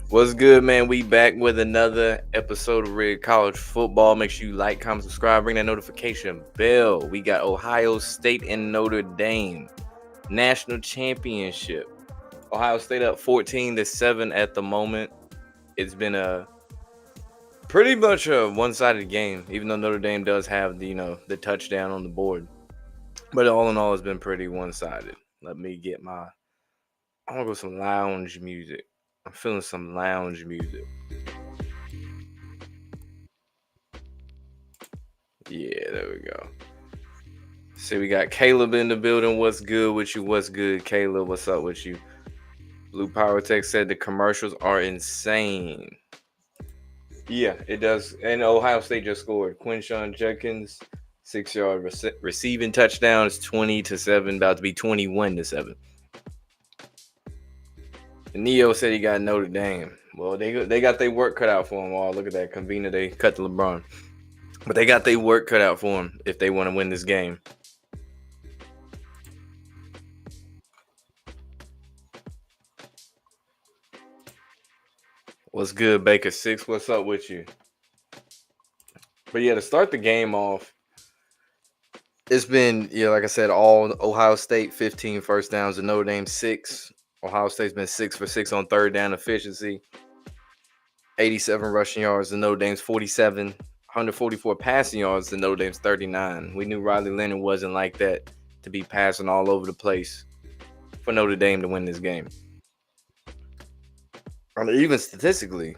What's good, man? We back with another episode of Red College Football. Make sure you like, comment, subscribe, ring that notification bell. We got Ohio State and Notre Dame national championship. Ohio State up 14-7 at the moment. It's been a pretty much a one-sided game, even though Notre Dame does have the touchdown on the board. But all in all, it's been pretty one-sided. Let me get I want to go with some lounge music. I'm feeling some lounge music. Yeah, there we go. See, we got Caleb in the building. What's good with you? What's good, Caleb? What's up with you? Blue Power Tech said the commercials are insane. Yeah, it does. And Ohio State just scored. Quinshawn Judkins, 6-yard receiving touchdown. It's 20-7, about to be 21-7. And Neo said he got Notre Dame. Well, they got their work cut out for him. Oh, look at that convener. They cut the LeBron. But they got their work cut out for him if they want to win this game. What's good, Baker 6? What's up with you? But yeah, to start the game off, it's been, like I said, all Ohio State 15 first downs and Notre Dame 6. Ohio State's been 6 for 6 on third down efficiency. 87 rushing yards and Notre Dame's 47. 144 passing yards and Notre Dame's 39. We knew Riley Leonard wasn't like that to be passing all over the place for Notre Dame to win this game. Even statistically,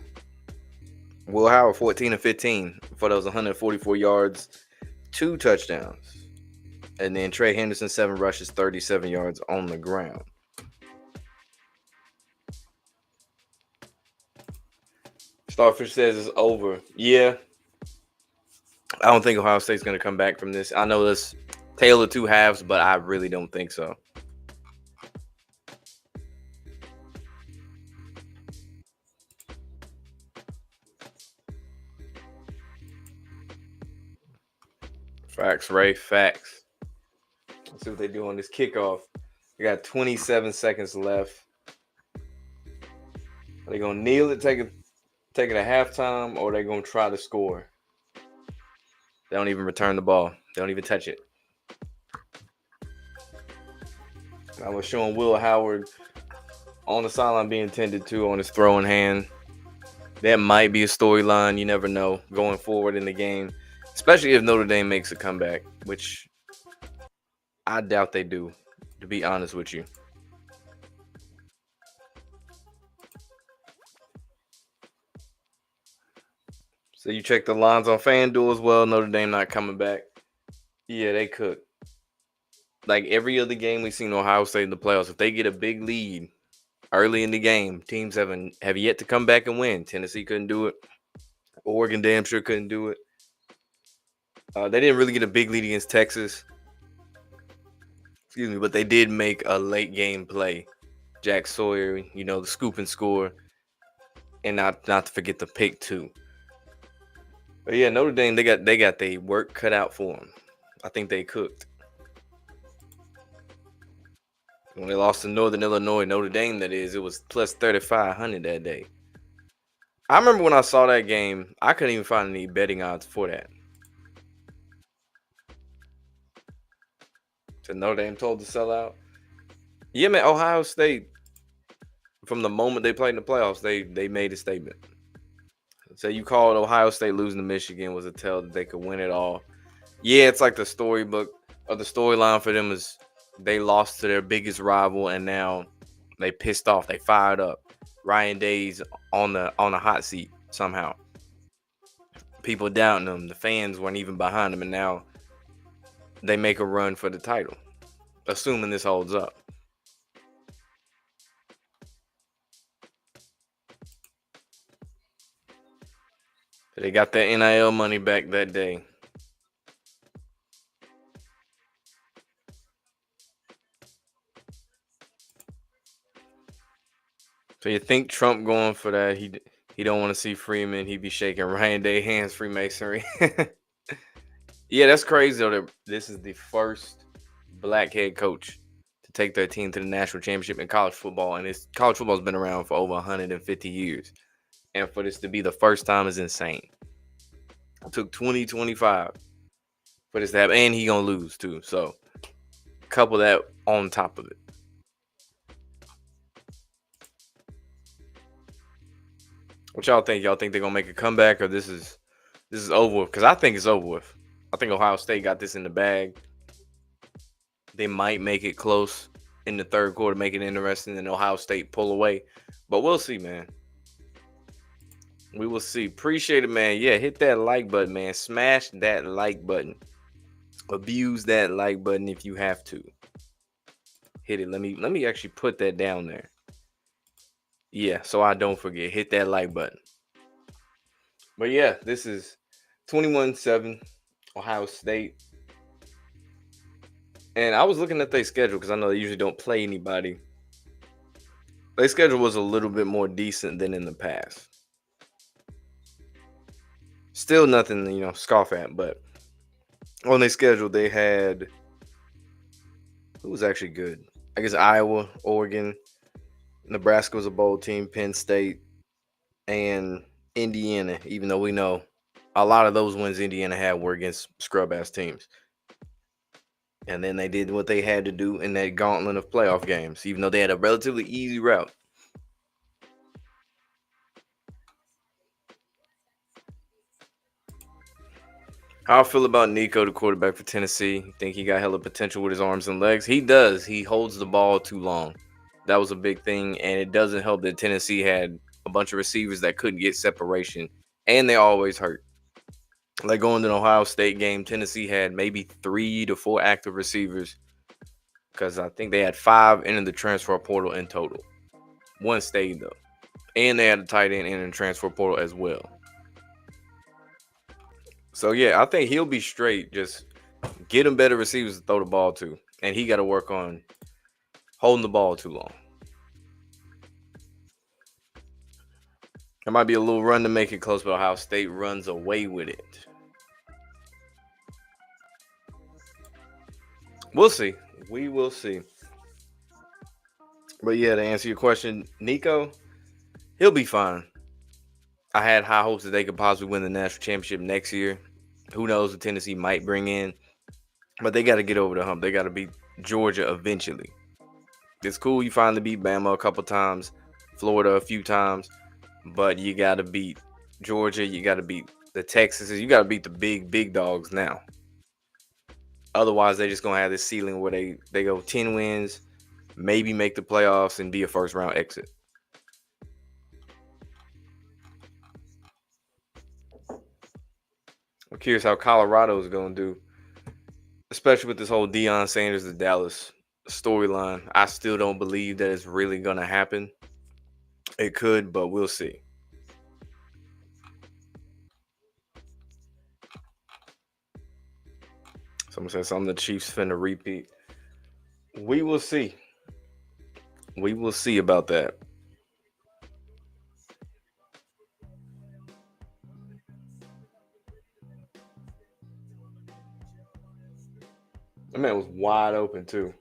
Will Howard 14-15 for those 144 yards, 2 touchdowns. And then Trey Henderson 7 rushes, 37 yards on the ground. Starfish says it's over. Yeah. I don't think Ohio State's going to come back from this. I know this tale of two halves, but I really don't think so. Facts, Ray. Facts. Let's see what they do on this kickoff. They got 27 seconds left. Are they going to kneel it, take it at halftime, or are they going to try to score? They don't even return the ball. They don't even touch it. I was showing Will Howard on the sideline being tended to on his throwing hand. That might be a storyline. You never know going forward in the game, especially if Notre Dame makes a comeback, which I doubt they do, to be honest with you. So you check the lines on FanDuel as well. Notre Dame not coming back. Yeah, they could. Like every other game we've seen Ohio State in the playoffs, if they get a big lead early in the game, teams have yet to come back and win. Tennessee couldn't do it. Oregon damn sure couldn't do it. They didn't really get a big lead against Texas. Excuse me, but they did make a late game play. Jack Sawyer, the scoop and score. And not to forget the pick too. But yeah, Notre Dame, they got their work cut out for them. I think they cooked. When they lost to Northern Illinois, Notre Dame, that is, it was plus 3,500 that day. I remember when I saw that game, I couldn't even find any betting odds for that. So Notre Dame told to sell out. Yeah, man, Ohio State, from the moment they played in the playoffs, they made a statement. So you called Ohio State losing to Michigan was a tell that they could win it all. Yeah, it's like the storybook or the storyline for them is they lost to their biggest rival and now they pissed off. They fired up. Ryan Day's on the hot seat somehow. People doubting them. The fans weren't even behind them, and now they make a run for the title, assuming this holds up. They got that NIL money back that day. So you think Trump going for that? He don't want to see Freeman. He be shaking Ryan Day hands, Freemasonry. Yeah, that's crazy though. This is the first black head coach to take their team to the national championship in college football, and college football's been around for over 150 years. And for this to be the first time is insane. It took 2025 for this to happen, and he gonna lose too. So couple that on top of it. What y'all think? Y'all think they're gonna make a comeback, or this is over with? Because I think it's over with. I think Ohio State got this in the bag. They might make it close in the third quarter, make it interesting, and Ohio State pull away. But we'll see, man. We will see. Appreciate it, man. Yeah, hit that like button, man. Smash that like button. Abuse that like button if you have to. Hit it. Let me actually put that down there. Yeah, so I don't forget. Hit that like button. But yeah, this is 21-7 Ohio State. And I was looking at their schedule because I know they usually don't play anybody. Their schedule was a little bit more decent than in the past. Still nothing, scoff at, but on their schedule they had, who was actually good? I guess Iowa, Oregon, Nebraska was a bowl team, Penn State, and Indiana, even though we know a lot of those wins Indiana had were against scrub-ass teams. And then they did what they had to do in that gauntlet of playoff games, even though they had a relatively easy route. How I feel about Nico, the quarterback for Tennessee. Think he got hella potential with his arms and legs? He does. He holds the ball too long. That was a big thing, and it doesn't help that Tennessee had a bunch of receivers that couldn't get separation, and they always hurt. Like going to an Ohio State game, Tennessee had maybe 3 to 4 active receivers because I think they had 5 in the transfer portal in total. 1 stayed though, and they had a tight end in the transfer portal as well. So yeah, I think he'll be straight. Just get him better receivers to throw the ball to, and he got to work on holding the ball too long. There might be a little run to make it close, but Ohio State runs away with it. We'll see. We will see. But yeah, to answer your question, Nico, he'll be fine. I had high hopes that they could possibly win the national championship next year. Who knows what Tennessee might bring in, but they got to get over the hump. They got to beat Georgia eventually. It's cool you finally beat Bama a couple times, Florida a few times, but you got to beat Georgia. You got to beat the Texases. You got to beat the big dogs now. Otherwise, they're just going to have this ceiling where they go 10 wins, maybe make the playoffs, and be a first-round exit. I'm curious how Colorado is going to do, especially with this whole Deion Sanders to Dallas storyline. I still don't believe that it's really going to happen. It could, but we'll see. Someone said something the Chiefs finna repeat. We will see. We will see about that. That man was wide open too.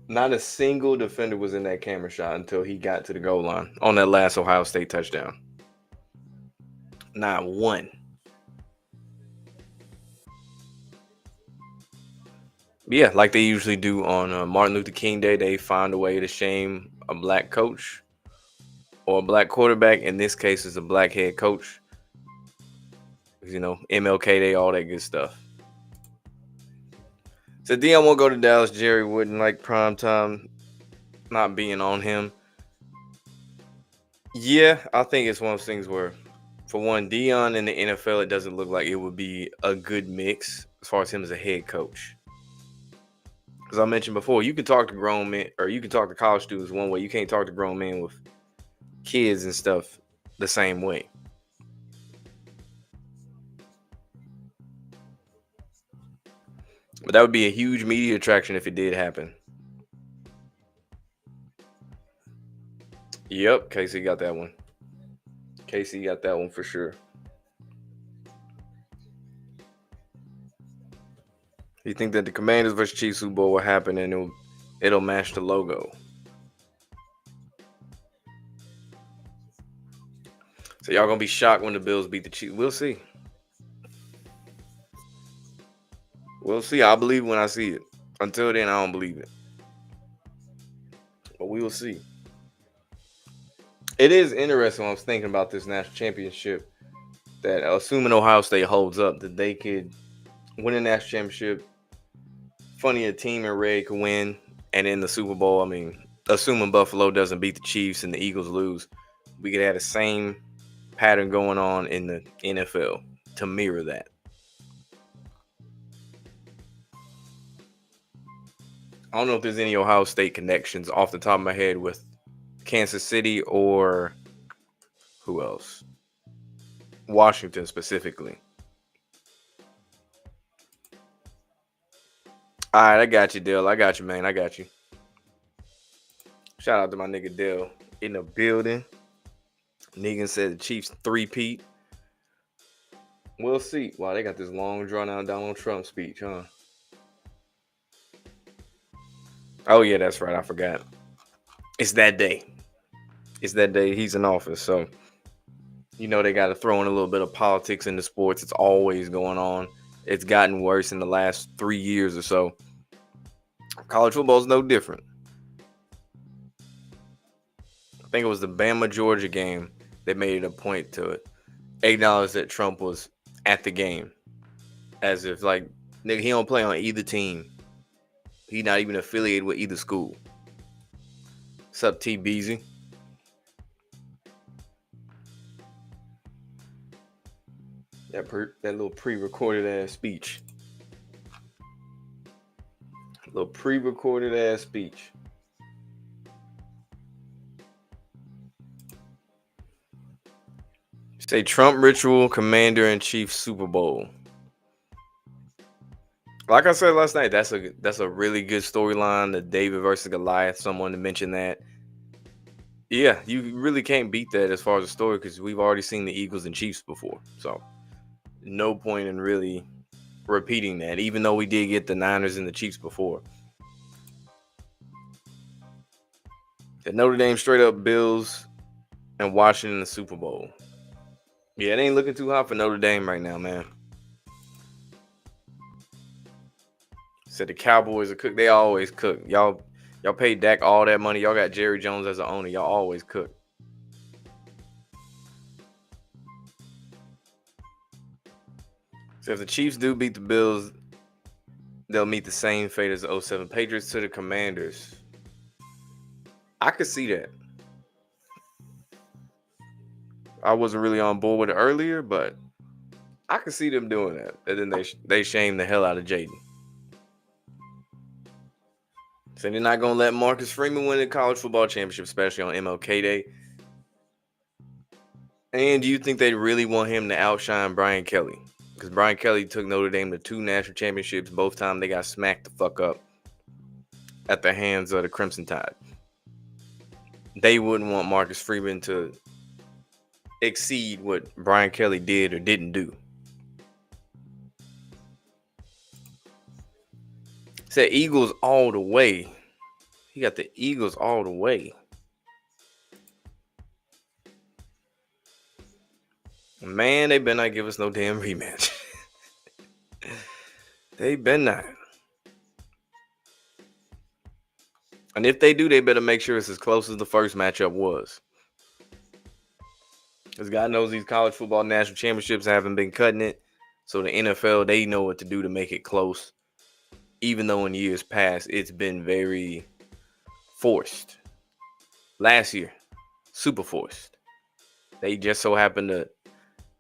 Not a single defender was in that camera shot until he got to the goal line on that last Ohio State touchdown. Not one. Yeah, like they usually do on Martin Luther King Day, they find a way to shame a black coach or a black quarterback. In this case, it's a black head coach. MLK Day, all that good stuff. So Deion won't go to Dallas. Jerry wouldn't like prime time not being on him. Yeah, I think it's one of those things where, for one, Deion in the NFL, it doesn't look like it would be a good mix as far as him as a head coach. As I mentioned before, you can talk to grown men, or you can talk to college students one way. You can't talk to grown men with kids and stuff the same way. But that would be a huge media attraction if it did happen. Yep, Casey got that one. Casey got that one for sure. You think that the Commanders versus Chiefs Super Bowl will happen and it'll match the logo? So y'all gonna be shocked when the Bills beat the Chiefs. We'll see. We'll see. I'll believe when I see it. Until then, I don't believe it. But we will see. It is interesting when I was thinking about this national championship that assuming Ohio State holds up, that they could win a national championship. Funny, a team in red could win, and in the Super Bowl, I mean, assuming Buffalo doesn't beat the Chiefs and the Eagles lose, we could have the same pattern going on in the NFL to mirror that. I don't know if there's any Ohio State connections off the top of my head with Kansas City or who else? Washington specifically. All right, I got you, Dale. I got you, man. I got you. Shout out to my nigga Dale in the building. Negan said the Chiefs three-peat. We'll see. Wow, they got this long, drawn-out Donald Trump speech, huh? Oh, yeah, that's right. I forgot. It's that day. It's that day he's in office. So, you know, they got to throw in a little bit of politics into sports. It's always going on. It's gotten worse in the last 3 years or so. College football is no different. I think it was the Bama-Georgia game. They made it a point to acknowledge that Trump was at the game. As if, like, nigga, he don't play on either team. He not even affiliated with either school. What's up, T. Beasy? That little pre-recorded ass speech. Little pre-recorded ass speech. Say Trump ritual, Commander-in-Chief Super Bowl. Like I said last night, that's a really good storyline. The David versus Goliath. Someone to mention that. Yeah, you really can't beat that as far as the story because we've already seen the Eagles and Chiefs before. So no point in really repeating that, even though we did get the Niners and the Chiefs before. The Notre Dame straight up Bills and Washington in the Super Bowl. Yeah, it ain't looking too hot for Notre Dame right now, man. Said the Cowboys are cook. They always cook. Y'all paid Dak all that money. Y'all got Jerry Jones as an owner. Y'all always cook. So if the Chiefs do beat the Bills, they'll meet the same fate as the 07 Patriots to the Commanders. I could see that. I wasn't really on board with it earlier, but I could see them doing that. And then they shame the hell out of Jaden. So they're not going to let Marcus Freeman win the college football championship, especially on MLK Day. And do you think they really want him to outshine Brian Kelly? Because Brian Kelly took Notre Dame to 2 national championships. Both times they got smacked the fuck up at the hands of the Crimson Tide. They wouldn't want Marcus Freeman to exceed what Brian Kelly did or didn't do. Said Eagles all the way. He got the Eagles all the way. Man, they better not give us no damn rematch. They better not. And if they do, they better make sure it's as close as the first matchup was. Because God knows these college football national championships haven't been cutting it. So the NFL, they know what to do to make it close. Even though in years past, it's been very forced. Last year, super forced. They just so happened to...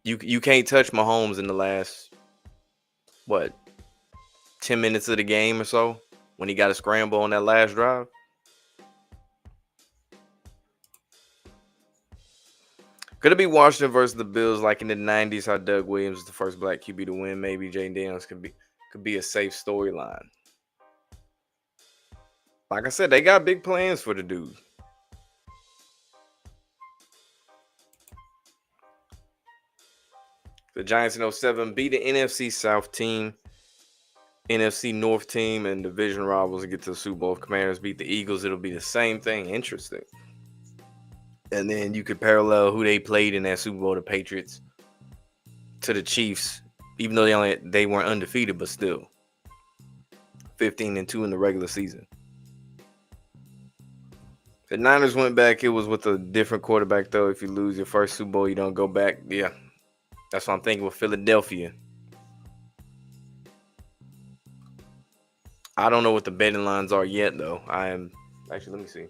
You can't touch Mahomes in the last, 10 minutes of the game or so? When he got a scramble on that last drive? Could it be Washington versus the Bills like in the 90s, how Doug Williams was the first black QB to win? Maybe Jane Daniels could be a safe storyline. Like I said, they got big plans for the dude. The Giants in 07 beat the NFC South team. NFC North team and division rivals get to the Super Bowl. If Commanders beat the Eagles, it'll be the same thing. Interesting. And then you could parallel who they played in that Super Bowl, the Patriots, to the Chiefs, even though they weren't undefeated, but still 15-2 in the regular season. The Niners went back. It was with a different quarterback, though. If you lose your first Super Bowl, you don't go back. Yeah, that's what I'm thinking with Philadelphia. I don't know what the betting lines are yet, though. Actually, let me see.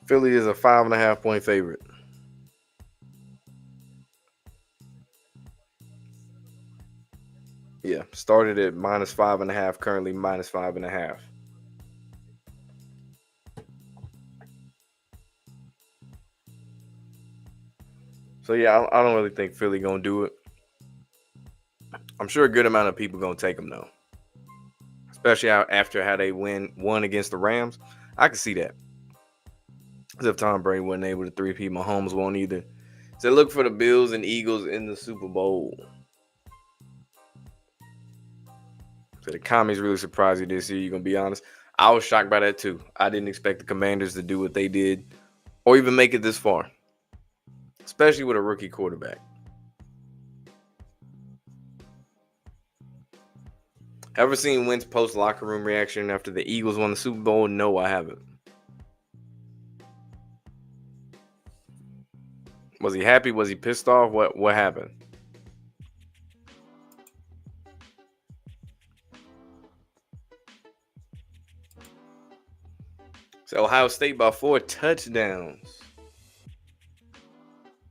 Philly is a 5.5-point favorite. Yeah, started at -5.5, currently -5.5. So yeah, I don't really think Philly gonna do it. I'm sure a good amount of people gonna take them though, especially after how they won against the Rams. I can see that. As if Tom Brady wasn't able to three-peat, Mahomes won't either. So look for the Bills and Eagles in the Super Bowl. So the comments really surprised you this year. You're gonna be honest. I was shocked by that too. I didn't expect the Commanders to do what they did, or even make it this far, especially with a rookie quarterback. Ever seen Wentz post locker room reaction after the Eagles won the Super Bowl? No, I haven't. Was he happy? Was he pissed off? What happened? So Ohio State by 4 touchdowns.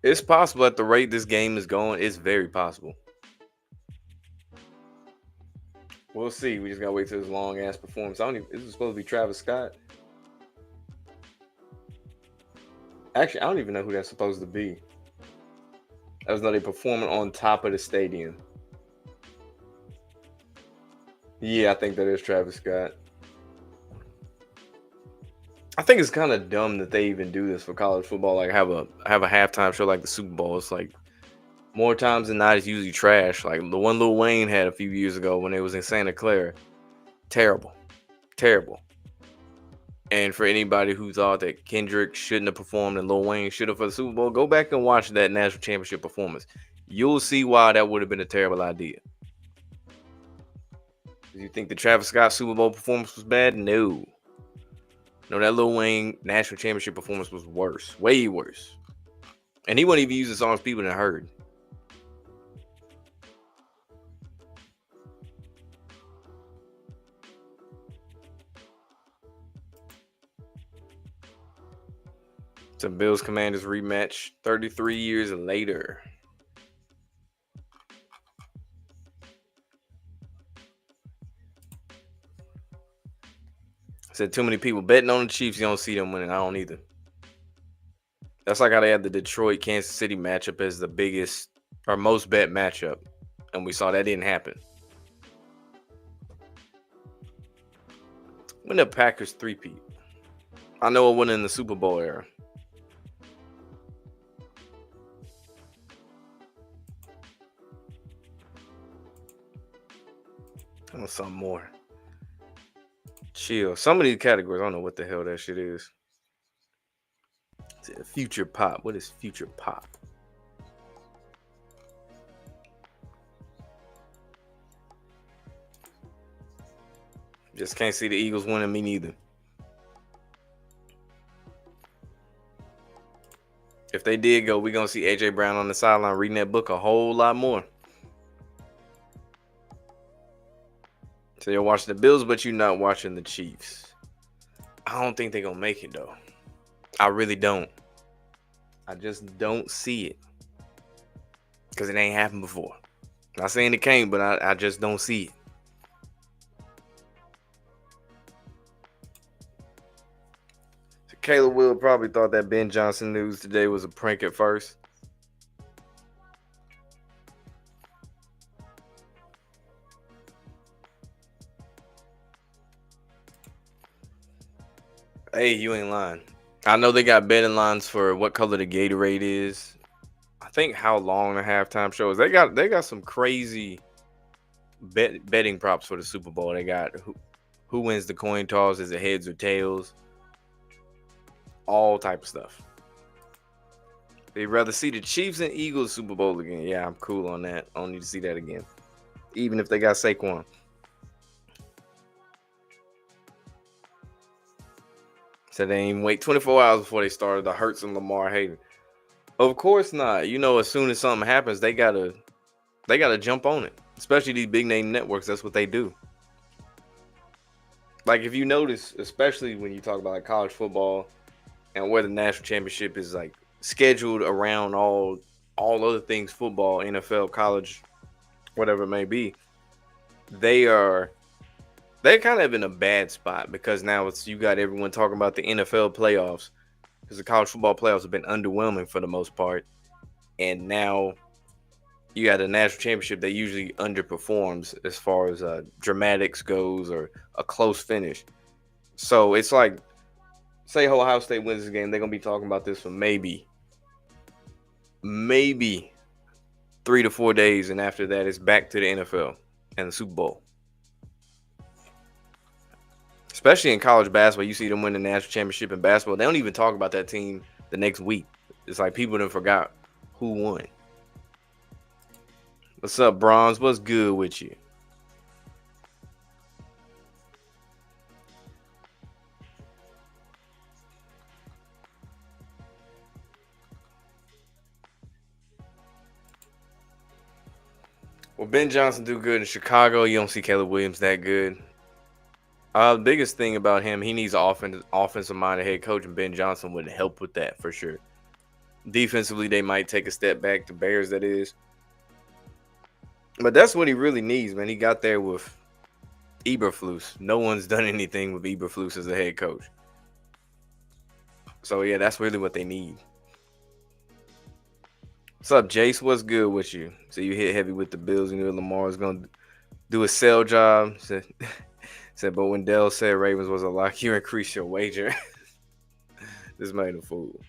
It's possible at the rate this game is going. It's very possible. We'll see. We just gotta wait till his long ass performance. Is it supposed to be Travis Scott? Actually, I don't even know who that's supposed to be. I just know they performing on top of the stadium. Yeah, I think that is Travis Scott. I think it's kind of dumb that they even do this for college football. Like have a halftime show like the Super Bowl. It's like more times than not, it's usually trash. Like the one Lil Wayne had a few years ago when it was in Santa Clara. Terrible. Terrible. And for anybody who thought that Kendrick shouldn't have performed and Lil Wayne should have for the Super Bowl, go back and watch that national championship performance. You'll see why that would have been a terrible idea. Do you think the Travis Scott Super Bowl performance was bad? No. No, that Lil Wayne national championship performance was worse. Way worse. And he wasn't even using songs people had heard. It's a Bills Commanders rematch 33 years later. Said too many people betting on the Chiefs, you don't see them winning. I don't either. That's like how they had the Detroit Kansas City matchup as the biggest or most bet matchup. And we saw that didn't happen. When the Packers three-peat. I know it went in the Super Bowl era. I want something more. Chill. Some of these categories, I don't know what the hell that shit is. Future pop. What is future pop? Just can't see the Eagles winning, me neither. If they did go, we're going to see AJ Brown on the sideline reading that book a whole lot more. So you're watching the Bills, but you're not watching the Chiefs. I don't think they're going to make it, though. I really don't. I just don't see it. Because it ain't happened before. Not saying it can't, but I just don't see it. So Caleb Will probably thought that Ben Johnson news today was a prank at first. Hey, you ain't lying. I know they got betting lines for what color the Gatorade is. I think how long the halftime show is. They got some crazy betting props for the Super Bowl. They got who wins the coin toss, is it heads or tails? All type of stuff. They'd rather see the Chiefs and Eagles Super Bowl again. Yeah, I'm cool on that. I don't need to see that again. Even if they got Saquon. So they didn't even wait 24 hours before they started the Hurts and Lamar hating. Of course not. You know, as soon as something happens, they gotta jump on it. Especially these big name networks. That's what they do. Like if you notice, especially when you talk about like college football and where the national championship is like scheduled around all other things, football, NFL, college, whatever it may be, they're kind of in a bad spot because now you got everyone talking about the NFL playoffs because the college football playoffs have been underwhelming for the most part, and now you got a national championship that usually underperforms as far as dramatics goes or a close finish. So it's like, say Ohio State wins this game, they're gonna be talking about this for maybe 3 to 4 days, and after that, it's back to the NFL and the Super Bowl. Especially in college basketball, you see them win the national championship in basketball. They don't even talk about that team the next week. It's like people done forgot who won. What's up, Bronze? What's good with you? Well, Ben Johnson do good in Chicago. You don't see Caleb Williams that good. The biggest thing about him, he needs an offensive minded head coach, and Ben Johnson would help with that for sure. Defensively, they might take a step back. The Bears, that is. But that's what he really needs, man. He got there with Eberflus. No one's done anything with Eberflus as a head coach. So, yeah, that's really what they need. What's up, Jace? What's good with you? So you hit heavy with the Bills. You knew Lamar was going to do a sell job. Said, but when Dell said Ravens was a lock, you increased your wager. This made a fool.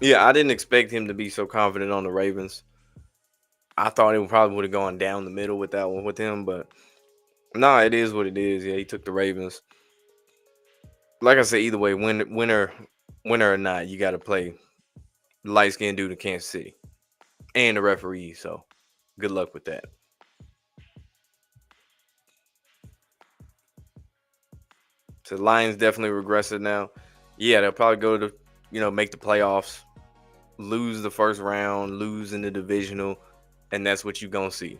Yeah, I didn't expect him to be so confident on the Ravens. I thought it probably would have gone down the middle with that one with him, but nah, it is what it is. Yeah, he took the Ravens. Like I said, either way, winner or not, you got to play light skinned dude in Kansas City and the referee. So good luck with that. So Lions definitely regressed now. Yeah, they'll probably go to make the playoffs, lose the first round, lose in the divisional, and that's what you're gonna see.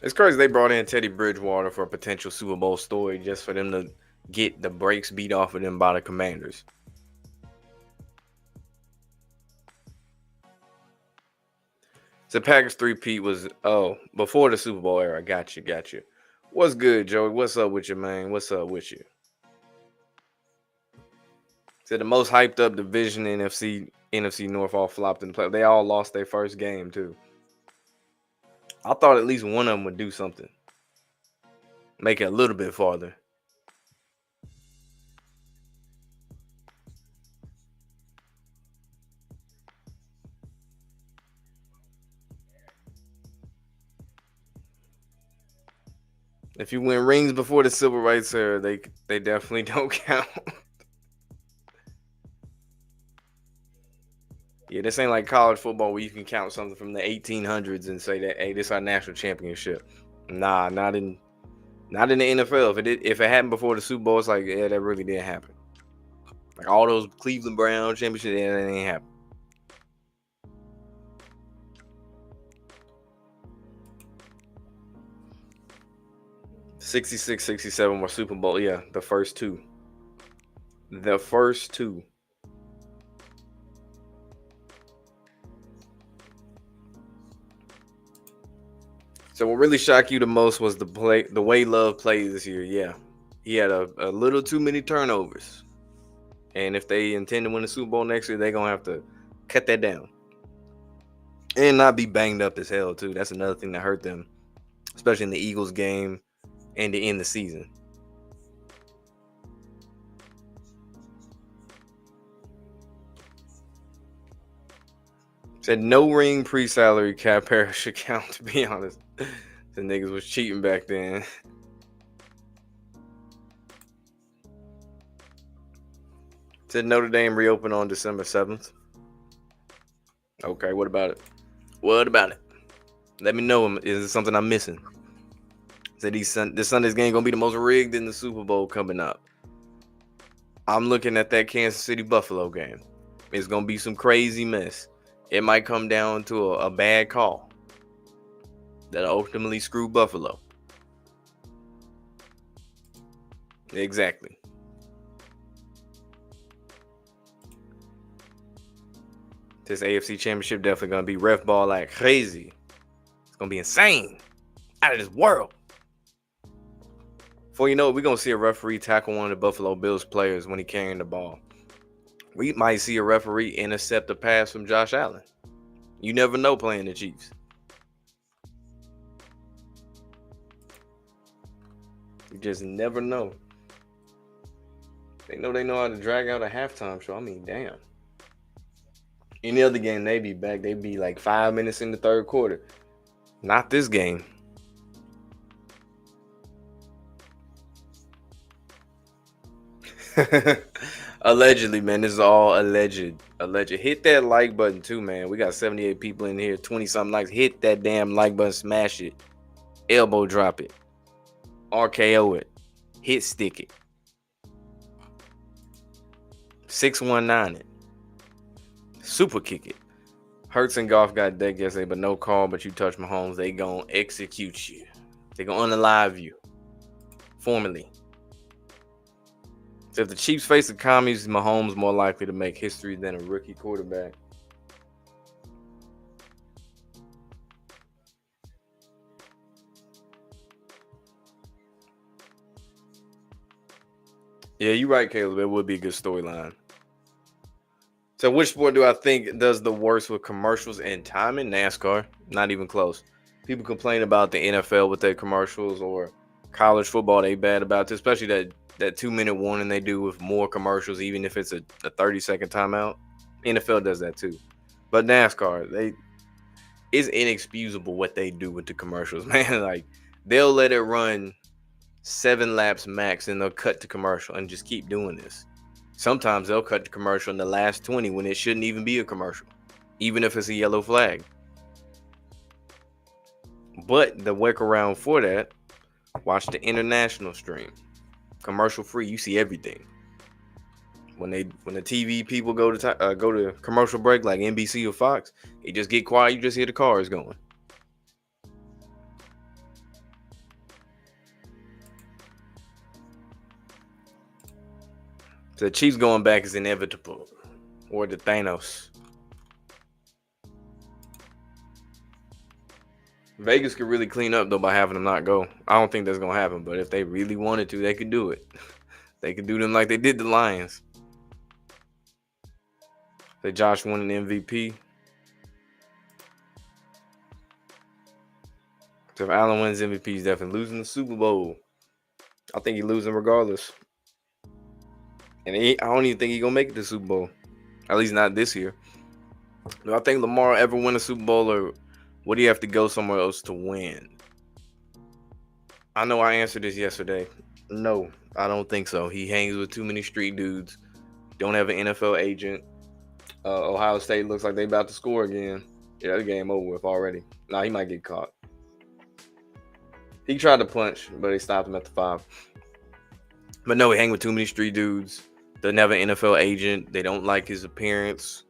It's crazy they brought in Teddy Bridgewater for a potential Super Bowl story just for them to get the brakes beat off of them by the Commanders. So Packers 3-peat was before the Super Bowl era. Got you. What's good, Joey? What's up with you, man? What's up with you? So the most hyped up division in NFC North all flopped in the play. They all lost their first game too. I thought at least one of them would do something, make it a little bit farther. If you win rings before the civil rights era, they definitely don't count. Yeah, this ain't like college football where you can count something from the 1800s and say that, hey, this is our national championship. Nah, not in the NFL. If it happened before the Super Bowl, it's like, yeah, that really didn't happen. Like all those Cleveland Brown championships, yeah, that ain't happen. 66, 67 were Super Bowl. Yeah, the first two. The first two. So what really shocked you the most was the way Love played this year. Yeah, he had a little too many turnovers, and if they intend to win the Super Bowl next year, they're gonna have to cut that down and not be banged up as hell too. That's another thing that hurt them especially in the Eagles game and to end the season. Said no ring pre-salary cap Harris account, to be honest. The niggas was cheating back then. Said Notre Dame reopened on December 7th. Okay, what about it? What about it? Let me know. Is it something I'm missing? Said this Sunday's game gonna be the most rigged in the Super Bowl coming up. I'm looking at that Kansas City Buffalo game. It's gonna be some crazy mess. It might come down to a bad call that ultimately screw Buffalo. Exactly. This AFC Championship definitely gonna be ref ball like crazy. It's gonna be insane, out of this world. Before you know it, we're gonna see a referee tackle one of the Buffalo Bills players when he carrying the ball. We might see a referee intercept a pass from Josh Allen. You never know playing the Chiefs. You just never know. They know how to drag out a halftime show. I mean, damn. Any other game, they'd be back. They'd be like 5 minutes in the third quarter. Not this game. Allegedly, man. This is all alleged. Hit that like button too, man. We got 78 people in here, 20-something likes. Hit that damn like button, smash it. Elbow drop it. RKO it. Hit stick it. 619 it. Super kick it. Hurts and Goff got decked yesterday, but no call. But you touch Mahomes, they gonna execute you. They gonna unalive you. Formally. So if the Chiefs face the commies, Mahomes more likely to make history than a rookie quarterback. Yeah, you're right, Caleb. It would be a good storyline. So which sport do I think does the worst with commercials and timing? NASCAR. Not even close. People complain about the NFL with their commercials, or college football, they bad about it, especially that 2-minute warning they do with more commercials, even if it's a 30-second timeout. NFL does that too. But NASCAR, it's inexcusable what they do with the commercials, man. Like, they'll let it run 7 laps max and they'll cut to commercial and just keep doing this. Sometimes they'll cut the commercial in the last 20 when it shouldn't even be a commercial, even if it's a yellow flag. But the workaround for that, watch the international stream. Commercial free, you see everything. When the TV people go to commercial break, like NBC or Fox, they just get quiet. You just hear the cars going. So the Chiefs going back is inevitable, or the Thanos. Vegas could really clean up though by having them not go. I don't think that's gonna happen, but if they really wanted to, they could do it. They could do them like they did the Lions. Say Josh won an MVP. So if Allen wins MVP, he's definitely losing the Super Bowl. I think he's losing regardless. And I don't even think he's gonna make it to the Super Bowl. At least not this year. Do I think Lamar ever win a Super Bowl, or would he have to go somewhere else to win? I know I answered this yesterday. No, I don't think so. He hangs with too many street dudes. Don't have an NFL agent. Ohio State looks like they about to score again. Yeah, the game over with already. Nah, he might get caught. He tried to punch, but they stopped him at the 5. But no, he hang with too many street dudes. Doesn't have an NFL agent. They don't like his appearance.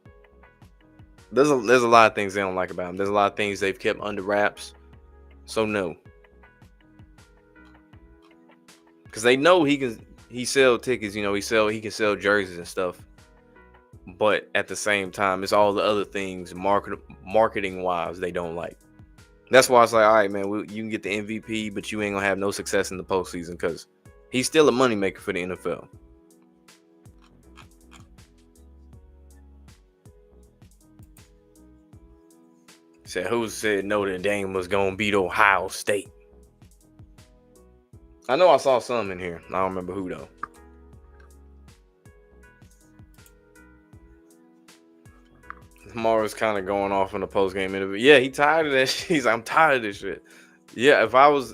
There's a lot of things they don't like about him. There's a lot of things they've kept under wraps. So no. Because they know he sell tickets, he can sell jerseys and stuff. But at the same time, it's all the other things marketing wise they don't like. That's why it's like, all right, man, you can get the MVP, but you ain't gonna have no success in the postseason because he's still a moneymaker for the NFL. Who said Notre Dame was gonna beat Ohio State? I know I saw some in here. I don't remember who though. Lamar's kind of going off in the post game interview. Yeah, he tired of that shit. He's like, I'm tired of this shit. Yeah, if I was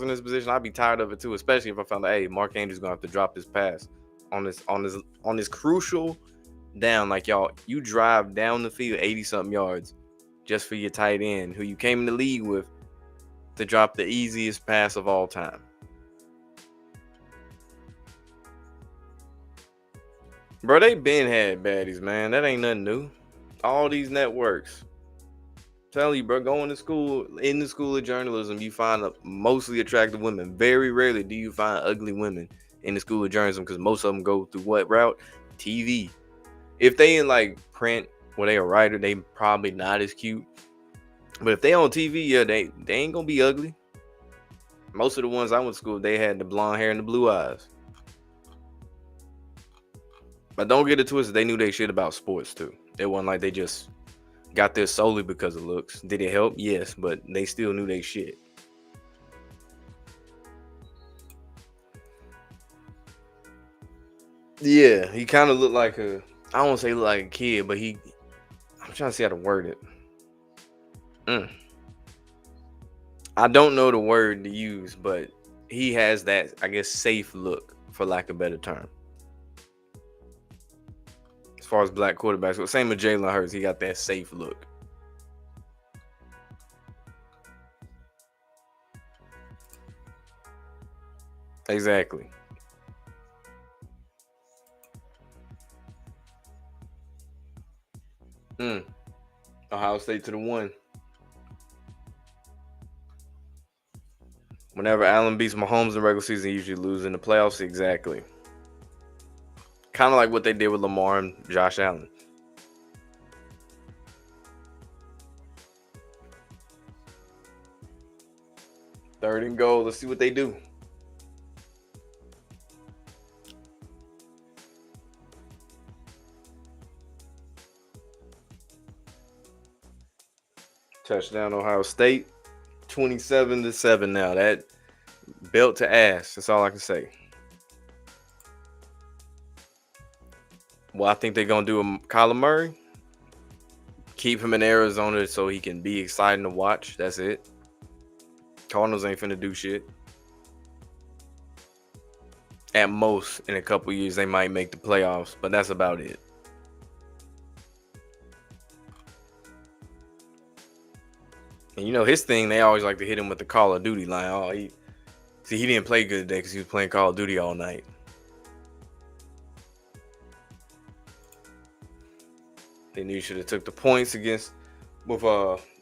in this position, I'd be tired of it too, especially if I found out, hey, Mark Andrews gonna have to drop this pass on this crucial down. Like y'all, you drive down the field 80 something yards just for your tight end who you came in the league with to drop the easiest pass of all time. Bro, they been had baddies, man. That ain't nothing new. All these networks. Tell you, bro, going to school, in the school of journalism, you find mostly attractive women. Very rarely do you find ugly women in the school of journalism because most of them go through what route? TV. If they in like print where they a writer, they probably not as cute. But if they on TV, yeah, they ain't gonna be ugly. Most of the ones I went to school, they had the blonde hair and the blue eyes. But don't get it twisted, they knew they shit about sports too. It wasn't like they just got there solely because of looks. Did it help? Yes, but they still knew they shit. Yeah, he kind of looked like I don't want to say look like a kid, but I'm trying to see how to word it. I don't know the word to use, but he has that, I guess, safe look, for lack of a better term. As far as black quarterbacks, well, same with Jalen Hurts, he got that safe look. Exactly. Ohio State to the one. Whenever Allen beats Mahomes in the regular season, he usually lose in the playoffs. Exactly. Kind of like what they did with Lamar and Josh Allen. Third and goal. Let's see what they do. Touchdown Ohio State. 27-7 now. That belt to ass. That's all I can say. Well, I think they're going to do a Kyler Murray. Keep him in Arizona so he can be exciting to watch. That's it. Cardinals ain't finna do shit. At most, in a couple years, they might make the playoffs, but that's about it. And you know his thing, they always like to hit him with the Call of Duty line. Oh, he didn't play good today because he was playing Call of Duty all night. They knew you should have took the points with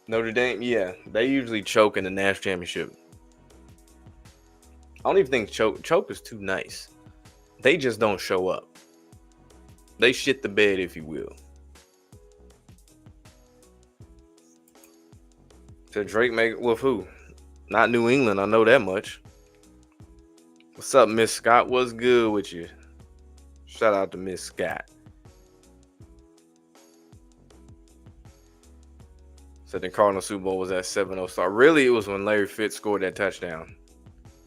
Notre Dame. Yeah, they usually choke in the national championship. I don't even think choke is too nice. They just don't show up. They shit the bed, if you will. So Drake make it with who? Not New England, I know that much. What's up, Miss Scott? What's good with you? Shout out to Miss Scott. So the Cardinals Super Bowl was at 7-0 start. Really, it was when Larry Fitz scored that touchdown.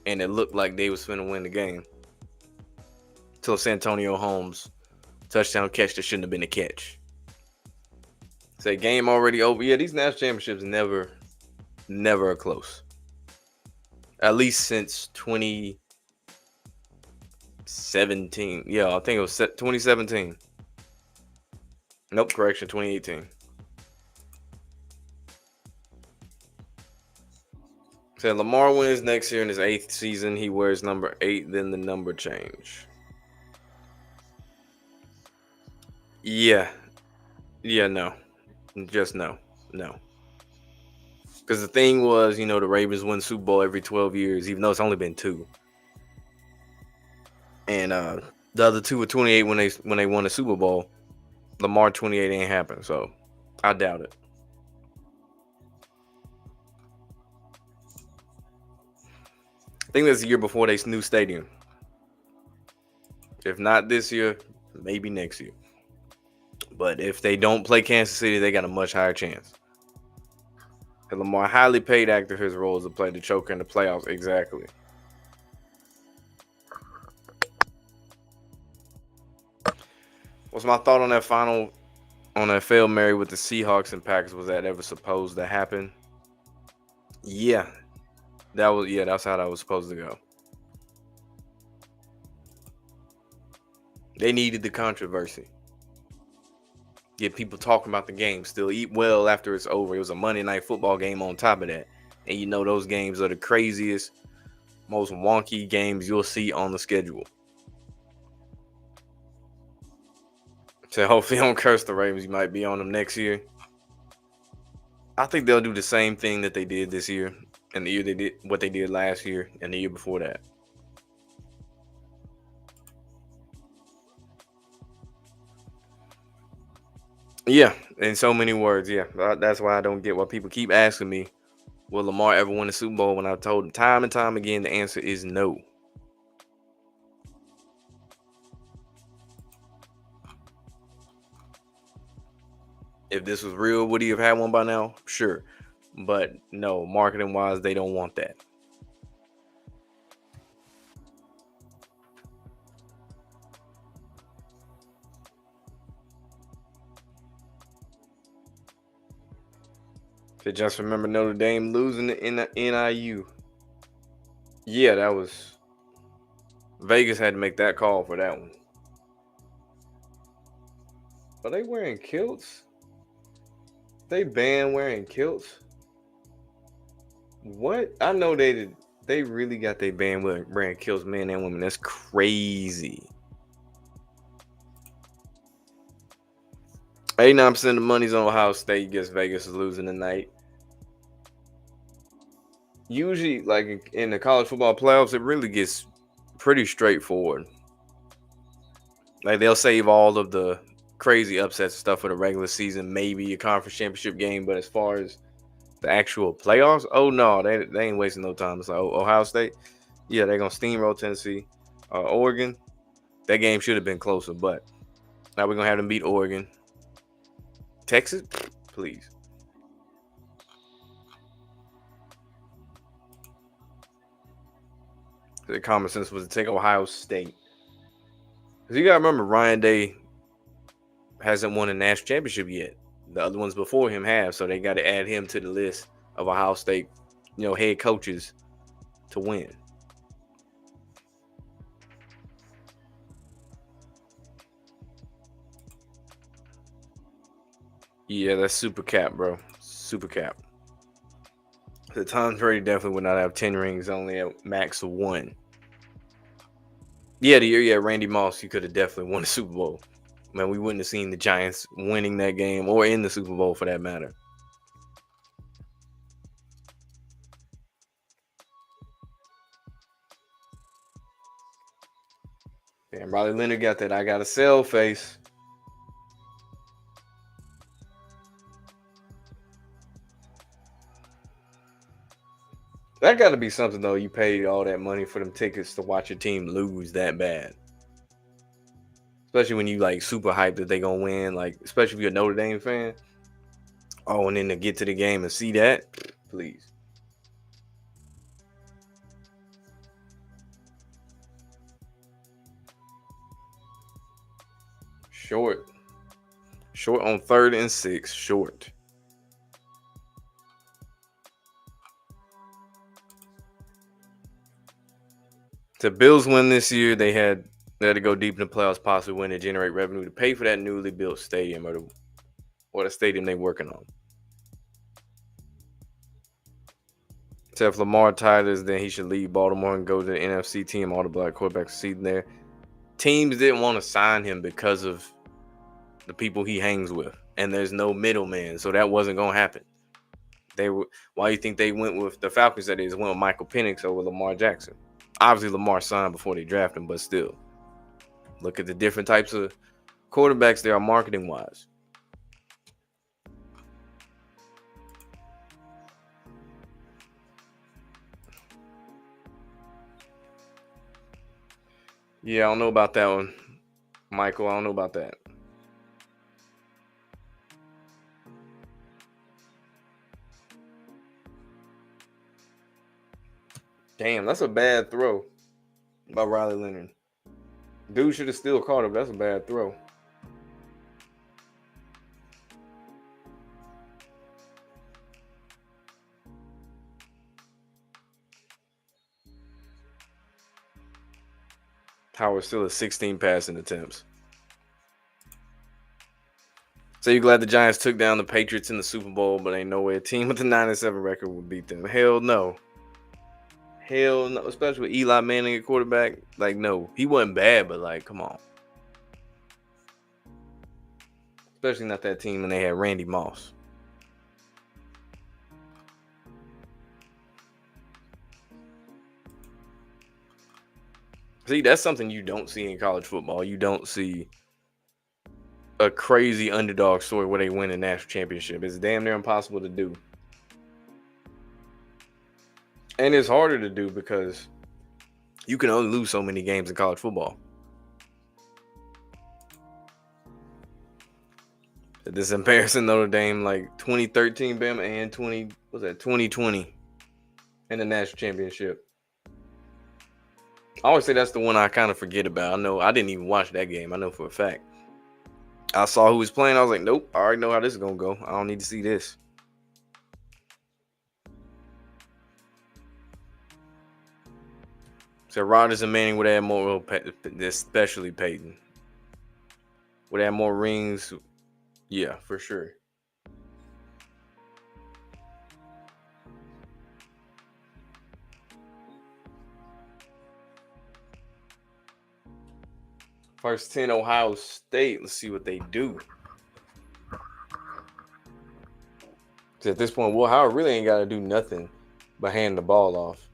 And it looked like they was finna win the game. Till Santonio Holmes touchdown catch that shouldn't have been a catch. Say game already over. Yeah, these national championships never are close. At least since 2017. Yeah, I think it was 2017. Nope, correction, 2018. Said Lamar wins next year in his 8th season. He wears number 8, then the number change. Yeah. Yeah, no. Just no. No. Because the thing was, the Ravens win Super Bowl every 12 years, even though it's only been 2. And the other 2 were 28 when they won the Super Bowl. Lamar 28 ain't happened, so I doubt it. I think that's the year before they new stadium. If not this year, maybe next year. But if they don't play Kansas City, they got a much higher chance. And Lamar, highly paid actor, his role is to play the choker in the playoffs. Exactly. What's my thought on that final, on that Hail Mary with the Seahawks and Packers? Was that ever supposed to happen? Yeah, that's how that was supposed to go. They needed the controversy. Get people talking about the game. Still eat well after it's over. It was a Monday night football game on top of that. And you know those games are the craziest, most wonky games you'll see on the schedule. So hopefully don't curse the Ravens. You might be on them next year. I think they'll do the same thing that they did this year, and the year they did what they did last year, and the year before that. Yeah, in so many words, yeah. That's why I don't get why people keep asking me, will Lamar ever win a Super Bowl? When I told them time and time again, the answer is no. If this was real, would he have had one by now? Sure. But no, marketing wise, they don't want that. To just remember Notre Dame losing in the NIU. Yeah, that was Vegas had to make that call for that one. Are they wearing kilts? They banned wearing kilts? What? I know they did. They really got they banned wearing kilts, men and women. That's crazy. 89% of the money's on Ohio State. Guess Vegas is losing tonight. Usually, like in the college football playoffs, it really gets pretty straightforward. Like they'll save all of the crazy upsets stuff for the regular season, maybe a conference championship game. But as far as the actual playoffs, oh no, they ain't wasting no time. It's like Ohio State, yeah, they're gonna steamroll Tennessee, Oregon. That game should have been closer, but now we're gonna have them beat Oregon. Texas, please. The common sense was to take Ohio State. Because you got to remember, Ryan Day hasn't won a national championship yet. The other ones before him have, so they got to add him to the list of Ohio State, head coaches to win. Yeah, that's super cap, bro. Super cap. The Tom Brady definitely would not have 10 rings, only at max of 1. Yeah, the year you had Randy Moss, he could have definitely won the Super Bowl. Man, we wouldn't have seen the Giants winning that game or in the Super Bowl for that matter. Damn, Riley Leonard got that I got to sell face. That got to be something, though. You paid all that money for them tickets to watch your team lose that bad. Especially when you like super hyped that they gonna win, like especially if you're a Notre Dame fan. Oh, and then to get to the game and see that, please. Short. Short on 3rd and 6. Short. The Bills win this year, they had to go deep in the playoffs, possibly win to generate revenue to pay for that newly built stadium or the stadium they're working on. So if Lamar titles, then he should leave Baltimore and go to the NFC team. All the black quarterbacks sitting there. Teams didn't want to sign him because of the people he hangs with, and there's no middleman, so that wasn't gonna happen. Why do you think they went with the Falcons? That is, went with Michael Penix over Lamar Jackson. Obviously, Lamar signed before they drafted him, but still, look at the different types of quarterbacks there are marketing wise. Yeah, I don't know about that one, Michael. I don't know about that. Damn, that's a bad throw by Riley Leonard. Dude should have still caught him. That's a bad throw. Howard still has 16 passing attempts. So you glad the Giants took down the Patriots in the Super Bowl, but ain't no way a team with a 9-7 record would beat them. Hell no. Hell no. Especially with Eli Manning at quarterback. Like, no. He wasn't bad, but like, come on. Especially not that team when they had Randy Moss. See, that's something you don't see in college football. You don't see a crazy underdog story where they win a national championship. It's damn near impossible to do. And it's harder to do because you can only lose so many games in college football. This embarrassing Notre Dame, like 2013 Bama and 2020 in the national championship. I always say that's the one I kind of forget about. I know I didn't even watch that game. I know for a fact. I saw who was playing. I was like, nope, I already know how this is going to go. I don't need to see this. So Rodgers and Manning would have more, especially Peyton. Would have more rings. Yeah, for sure. First 10, Ohio State. Let's see what they do. At this point, Will Howard really ain't got to do nothing but hand the ball off.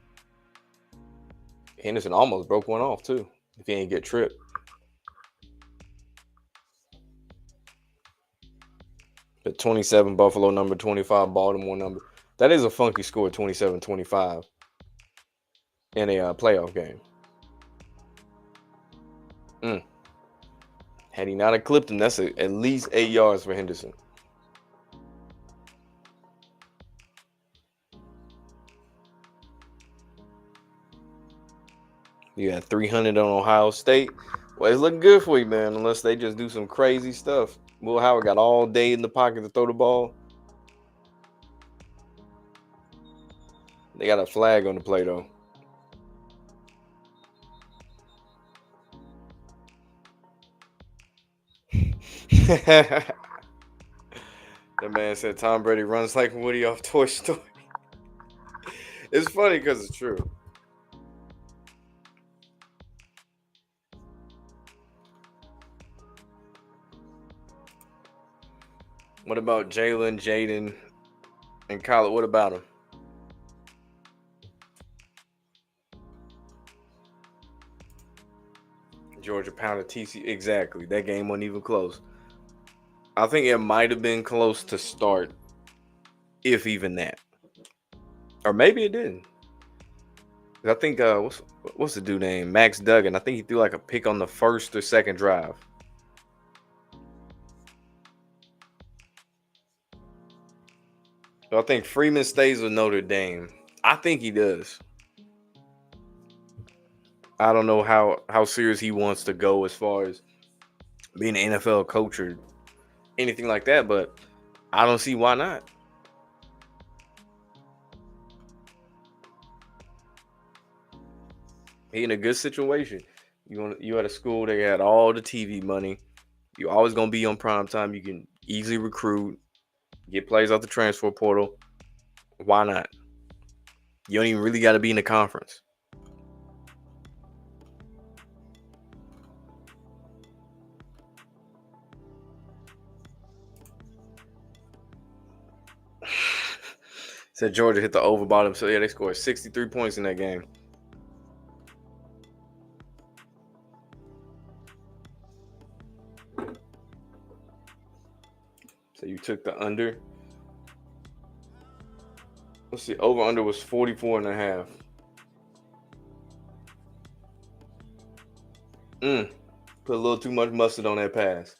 Henderson almost broke one off, too, if he ain't get tripped. The 27 Buffalo number, 25 Baltimore number. That is a funky score, 27-25 in a playoff game. Had he not have clipped him, that's at least 8 yards for Henderson. You got 300 on Ohio State. Well, it's looking good for you, man, unless they just do some crazy stuff. Will Howard got all day in the pocket to throw the ball. They got a flag on the play, though. That man said Tom Brady runs like Woody off Toy Story. It's funny because it's true. What about Jalen, Jaden, and Kyler? What about him? Georgia pounded TCU. Exactly. That game wasn't even close. I think it might have been close to start, if even that. Or maybe it didn't. I think what's the dude name? Max Duggan. I think he threw like a pick on the first or second drive. So I think Freeman stays with Notre Dame. I think he does. I don't know how serious he wants to go as far as being an NFL coach or anything like that, but I don't see why not. He in a good situation. You at a school that had all the TV money. You're always gonna be on prime time. You can easily recruit, get players out the transfer portal. Why not? You don't even really got to be in the conference. Said Georgia hit the over bottom, so yeah, they scored 63 points in that game. So you took the under. Let's see, over under was 44 and a half. Put a little too much mustard on that pass.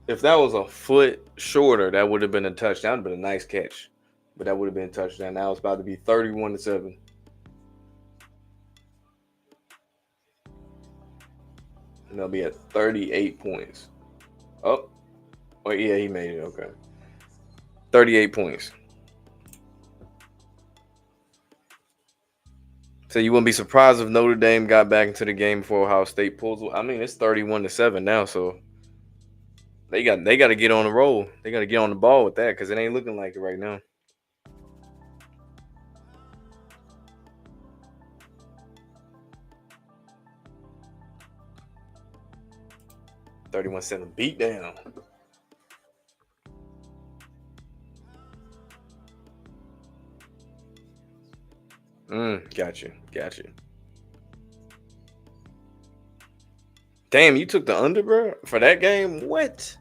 If that was a foot shorter, that would have been a touchdown. That would have been a nice catch. But that would have been a touchdown. Now it's about to be 31-7. And they'll be at 38 points. Oh yeah, he made it. Okay. 38 points. So you wouldn't be surprised if Notre Dame got back into the game before Ohio State pulls. I mean, it's 31-7 now, so they got to get on the roll. They got to get on the ball with that because it ain't looking like it right now. 31-7 beat down. Gotcha. Damn, you took the under, bro, for that game? What?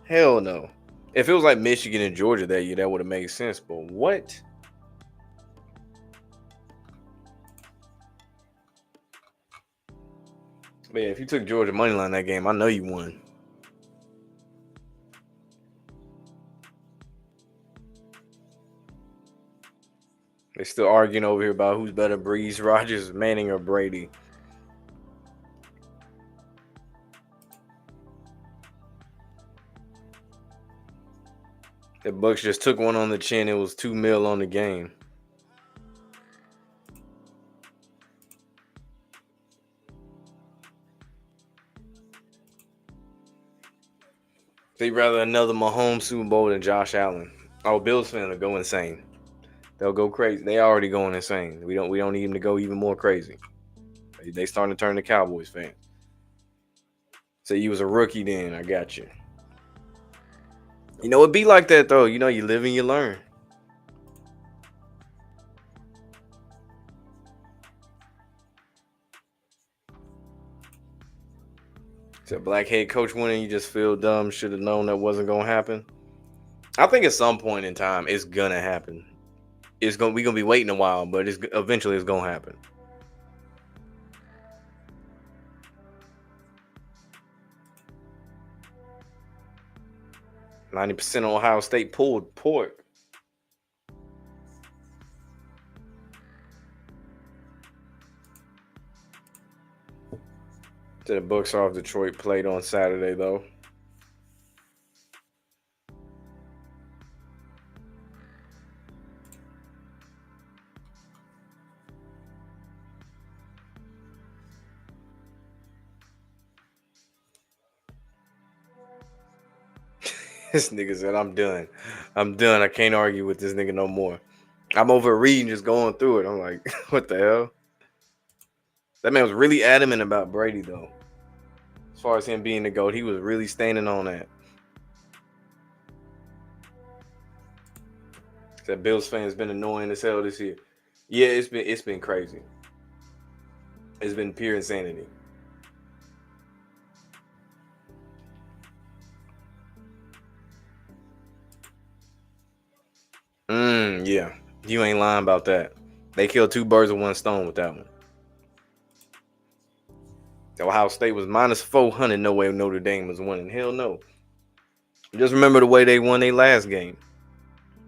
Hell no. If it was like Michigan and Georgia that year, that would have made sense. But what? Man, if you took Georgia money line that game, I know you won. They still arguing over here about who's better, Breeze, Rogers, Manning, or Brady. The Bucks just took one on the chin. It was $2 million on the game. They'd rather another Mahomes Super Bowl than Josh Allen. Oh, Bills fans will go insane. They'll go crazy. They already going insane. We don't need them to go even more crazy. They starting to turn to Cowboys fans. So you was a rookie then. I got you. You know, it be like that though. You know, you live and you learn. So black head coach winning, you just feel dumb. Should have known that wasn't gonna happen. I think at some point in time it's gonna happen. We gonna be waiting a while, but eventually it's gonna happen. 90% of Ohio State pulled pork. The Bucks off Detroit played on Saturday though. This nigga said, I'm done. I'm done. I can't argue with this nigga no more. I'm over reading, just going through it. I'm like, what the hell? That man was really adamant about Brady, though. As far as him being the GOAT, he was really standing on that. That Bills fans been annoying as hell this year. Yeah, it's been crazy. It's been pure insanity. Yeah. You ain't lying about that. They killed two birds with one stone with that one. Ohio State was minus 400. No way Notre Dame was winning. Hell no. Just remember the way they won their last game.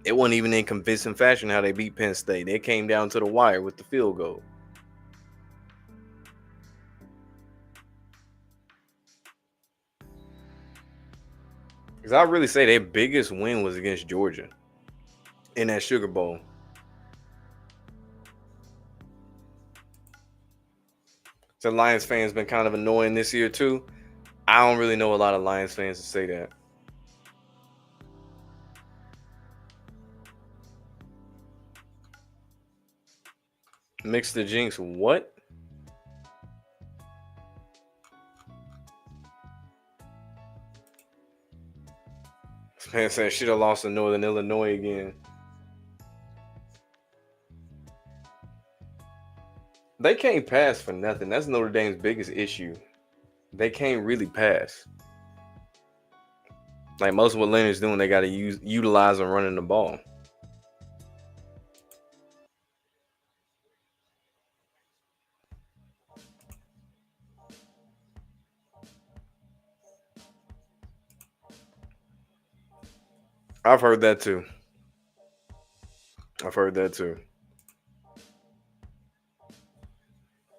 It wasn't even in convincing fashion how they beat Penn State. It came down to the wire with the field goal. Because I really say their biggest win was against Georgia in that Sugar Bowl. So Lions fans been kind of annoying this year too. I don't really know a lot of Lions fans to say that. Mix the jinx. What? This man said should have lost to Northern Illinois again. They can't pass for nothing. That's Notre Dame's biggest issue. They can't really pass. Like most of what Leonard's doing, they got to utilize and running the ball. I've heard that too.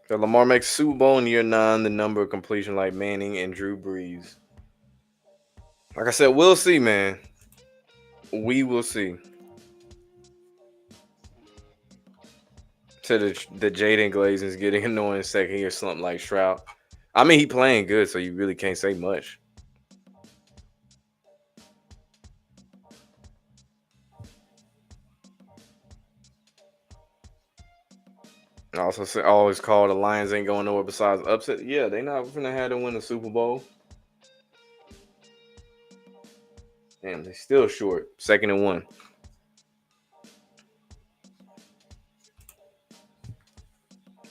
So Lamar makes Super Bowl in year 9, the number of completion like Manning and Drew Brees. Like I said, we'll see, man. We will see. To the Jaden Glazing's getting annoying second year slump like Shroud. I mean, he playing good, so you really can't say much. I also say, always call the Lions ain't going nowhere besides upset. Yeah, they not gonna have to win the Super Bowl. Damn, they still short. 2nd and 1.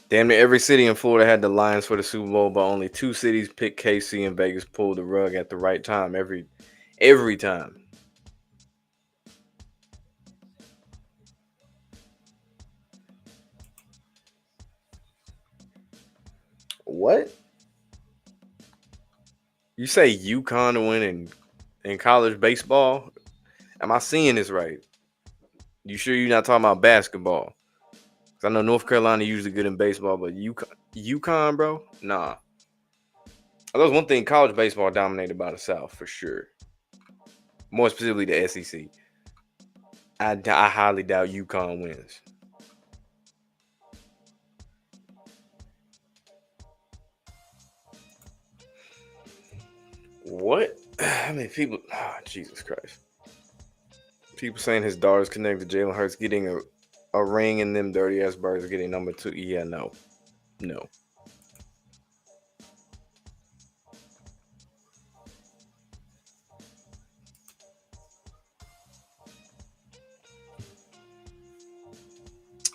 Damn near every city in Florida had the Lions for the Super Bowl, but only 2 cities picked KC and Vegas pulled the rug at the right time every time. What? You say UConn to win in college baseball? Am I seeing this right? You sure you're not talking about basketball? 'Cause I know North Carolina usually good in baseball, but UConn, bro? Nah. That was one thing, college baseball dominated by the South for sure. More specifically, the SEC. I highly doubt UConn wins. What? I mean, people. Oh, Jesus Christ. People saying his daughter's connected to Jalen Hurts getting a ring and them dirty ass birds getting number 2. Yeah, no. No.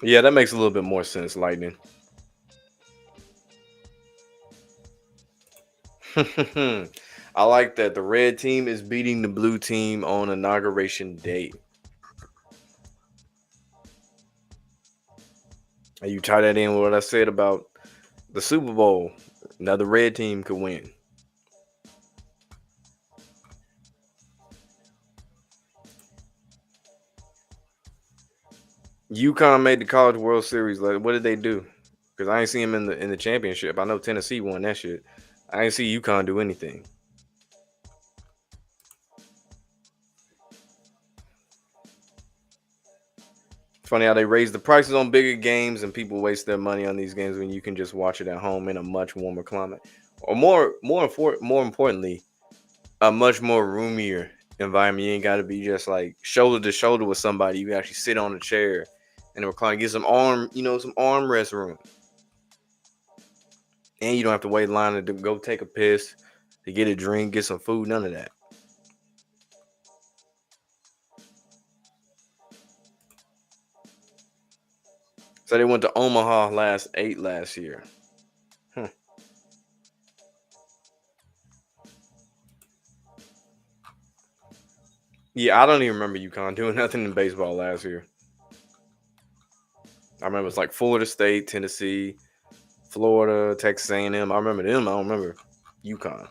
Yeah, that makes a little bit more sense, Lightning. I like that the red team is beating the blue team on inauguration day. And you tie that in with what I said about the Super Bowl. Now the red team could win. UConn made the College World Series. Like, what did they do? Because I ain't see him in the championship. I know Tennessee won that shit. I ain't see UConn do anything. Funny how they raise the prices on bigger games and people waste their money on these games when you can just watch it at home in a much warmer climate, or more importantly, a much more roomier environment. You ain't got to be just like shoulder to shoulder with somebody. You can actually sit on a chair and recline, get some some armrest room, and you don't have to wait in line to go take a piss, to get a drink, get some food. None of that. So they went to Omaha last year. Huh. Yeah, I don't even remember UConn doing nothing in baseball last year. I remember it's like Florida State, Tennessee, Florida, Texas A&M. I remember them. I don't remember UConn.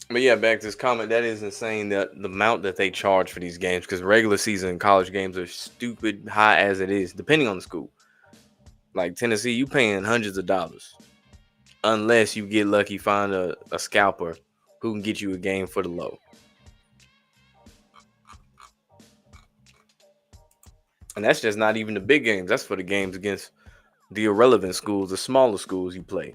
But yeah, back to this comment. That is insane, that the amount that they charge for these games, because regular season college games are stupid high as it is, depending on the school. Like Tennessee, you paying hundreds of dollars. Unless you get lucky, find a scalper who can get you a game for the low. And that's just not even the big games. That's for the games against the irrelevant schools, the smaller schools you play.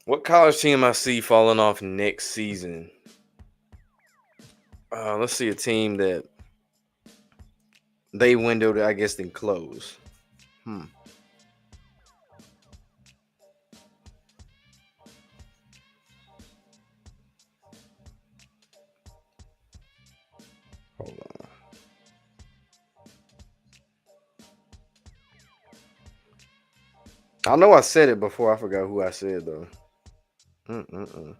What college team I see falling off next season? Let's see a team that they windowed, I guess, then close. Hmm. Hold on. I know I said it before. I forgot who I said though. Mm-mm-mm.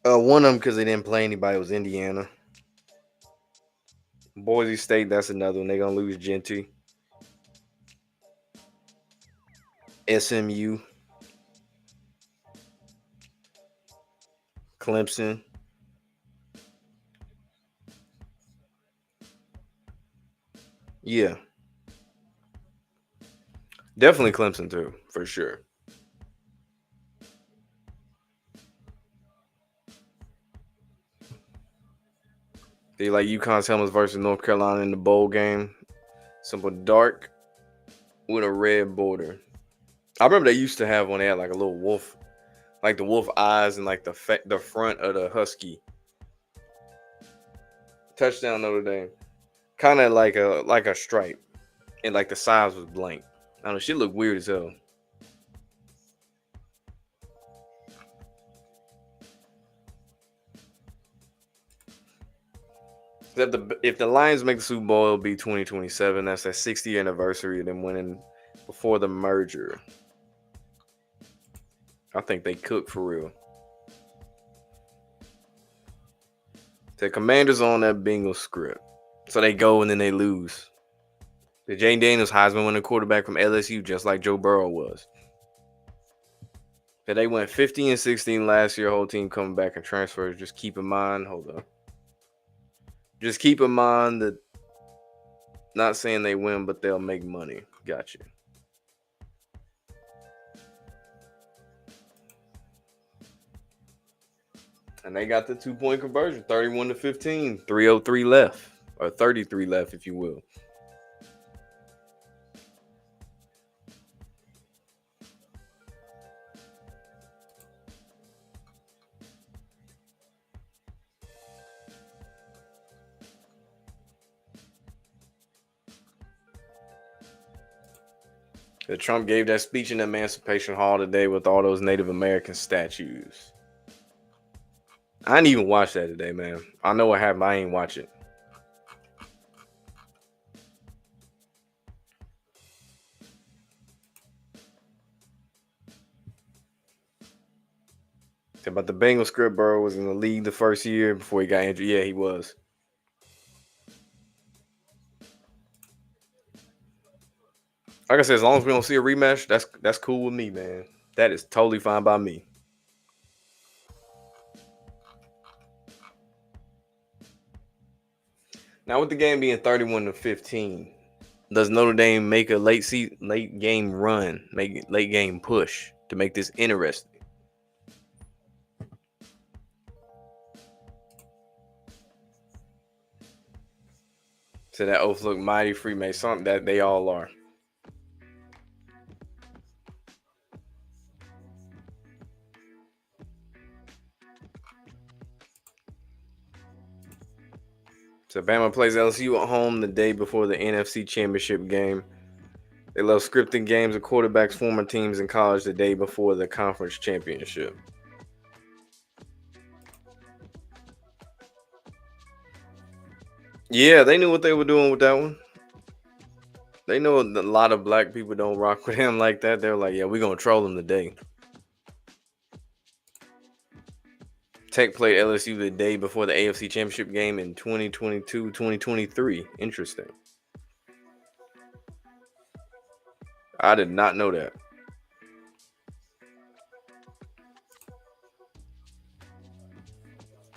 One of them because they didn't play anybody was Indiana. Boise State, that's another one. They're gonna lose Genty. SMU, Clemson. Yeah. Definitely Clemson too, for sure. They like UConn's helmets versus North Carolina in the bowl game. Simple dark with a red border. I remember they used to have one. They had like a little wolf, like the wolf eyes and like the front of the husky. Touchdown Notre Dame. Kind of like a stripe, and like the size was blank. I don't know. She looked weird as hell. If the Lions make the Super Bowl, it'll be 2027. That's their 60th anniversary of them winning before the merger. I think they cook for real. The Commanders on that Bengals script, so they go and then they lose. The Jane Daniels Heisman winning quarterback from LSU, just like Joe Burrow was. But they went 50-16 last year. Whole team coming back and transfers. Just keep in mind. Hold on. Just keep in mind that not saying they win, but they'll make money. Gotcha. And they got the 2-point conversion, 31-15, 3:03 left, or 33 left, if you will. Trump gave that speech in Emancipation Hall today with all those Native American statues. I didn't even watch that today, man. I know what happened. I ain't watch it. About the Bengals script, Burrow was in the league the first year before he got injured. Yeah, he was. Like I said, as long as we don't see a rematch, that's cool with me, man. That is totally fine by me. Now, with the game being 31-15, does Notre Dame make a late game run, make it late game push to make this interesting? So that oath look mighty Freemason that they all are. So Bama plays LSU at home the day before the NFC Championship game. They love scripting games of quarterbacks, former teams in college the day before the conference championship. Yeah, they knew what they were doing with that one. They know a lot of black people don't rock with him like that. They're like, yeah, we're going to troll him today. Tech played LSU the day before the AFC Championship game in 2022-2023. Interesting. I did not know that.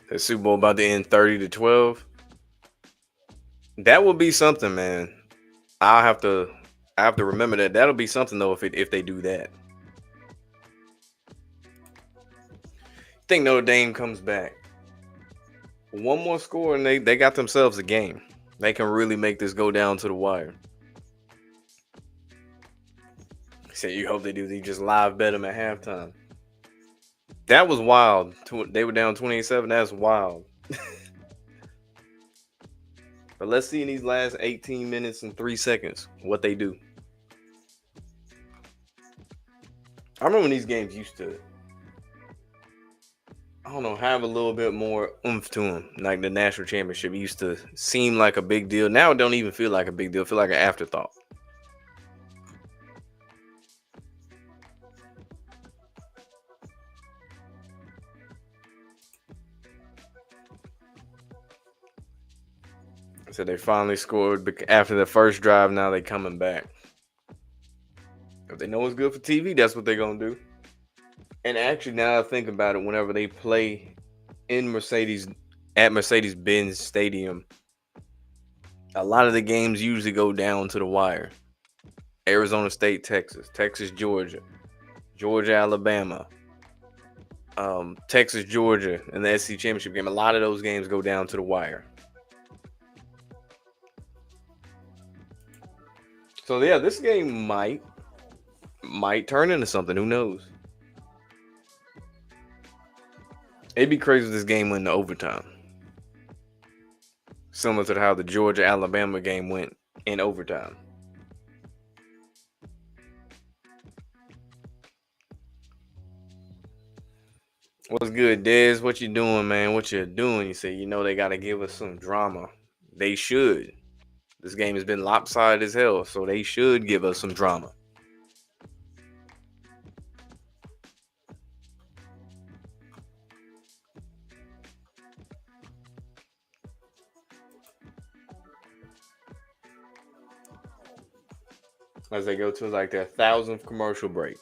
The Super Bowl about to end 30-12. That will be something, man. I'll have to I have to remember that. That'll be something though if they do that. Think Notre Dame comes back. One more score and they got themselves a game. They can really make this go down to the wire. So you hope they do. They just live bet them at halftime. That was wild. They were down 28-7. That's wild. But let's see in these last 18 minutes and 3 seconds what they do. I remember when these games used to, I don't know, have a little bit more oomph to them. Like the national championship used to seem like a big deal. Now it don't even feel like a big deal. It feel like an afterthought. So they finally scored after the first drive. Now they coming back. If they know it's good for TV, that's what they're gonna do. And actually, now I think about it, whenever they play in Mercedes-Benz Stadium, a lot of the games usually go down to the wire. Arizona State, Texas, Texas, Georgia, Georgia, Alabama, Texas, Georgia, and the SEC championship game. A lot of those games go down to the wire. So yeah, this game might turn into something. Who knows? It'd be crazy if this game went into overtime, similar to how the Georgia Alabama game went in overtime. What's good, Dez? What you doing, man? What you doing? You say they got to give us some drama. They should. This game has been lopsided as hell, so they should give us some drama. As they go to like their 1,000th commercial break.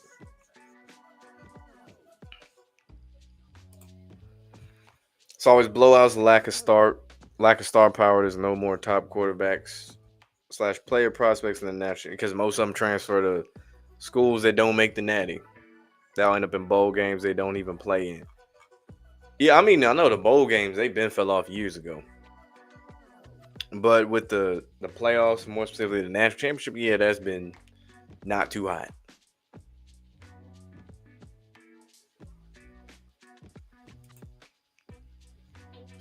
It's always blowouts, lack of star power. There's no more top quarterbacks / player prospects in the national because most of them transfer to schools that don't make the natty. They'll end up in bowl games they don't even play in. Yeah, I mean, I know the bowl games, they've been fell off years ago. But with the playoffs, more specifically the national championship, yeah, that's been not too hot.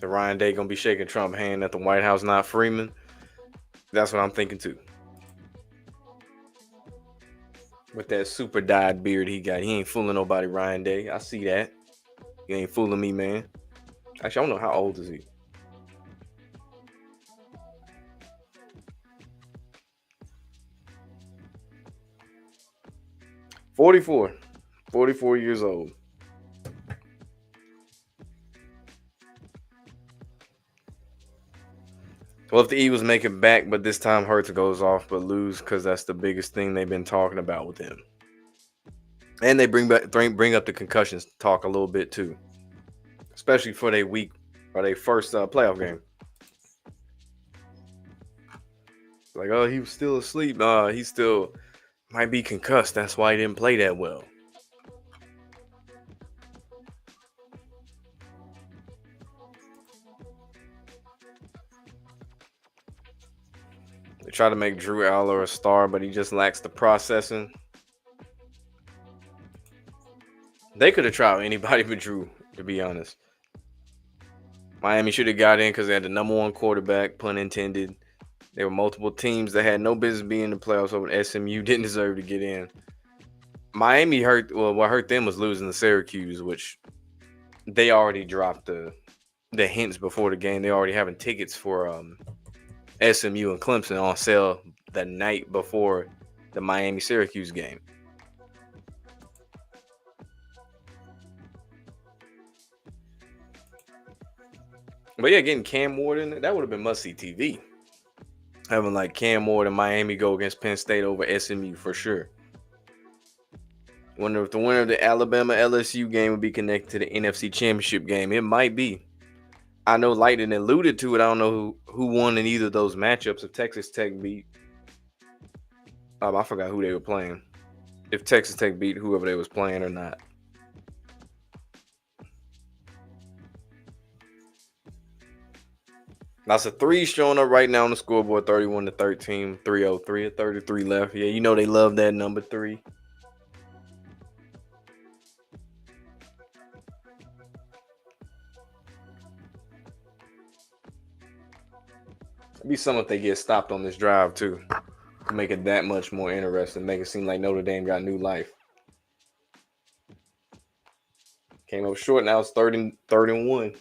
So Ryan Day gonna be shaking Trump's hand at the White House, not Freeman. That's what I'm thinking too. With that super dyed beard he got, he ain't fooling nobody. Ryan Day, I see that. You ain't fooling me, man. Actually, I don't know how old is he. $44 years old. Well, if the Eagles make it back, but this time Hurts goes off but lose because that's the biggest thing they've been talking about with him. And they bring up the concussions talk a little bit too, especially for their week or their first playoff game. Like, oh, he was still asleep. He still might be concussed. That's why he didn't play that well. They try to make Drew Aller a star, but he just lacks the processing. They could have tried anybody but Drew, to be honest. Miami should have got in because they had the number one quarterback, pun intended. There were multiple teams that had no business being in the playoffs over SMU, didn't deserve to get in. Miami hurt. Well, what hurt them was losing to Syracuse, which they already dropped the hints before the game. They already having tickets for SMU and Clemson on sale the night before the Miami Syracuse game. But yeah, getting Cam Ward in that would have been must-see TV. Having like Cam Ward and Miami go against Penn State over SMU for sure. Wonder if the winner of the Alabama LSU game would be connected to the NFC Championship game. It might be. I know Lightning alluded to it. I don't know who won in either of those matchups. If Texas Tech beat, I forgot who they were playing. If Texas Tech beat whoever they was playing or not. That's a 3 showing up right now on the scoreboard, 31-13, 303 at 33 left. Yeah, you know they love that number 3. It'd be something if they get stopped on this drive too. Make it that much more interesting. Make it seem like Notre Dame got new life. Came up short. Now it's 3rd and 1.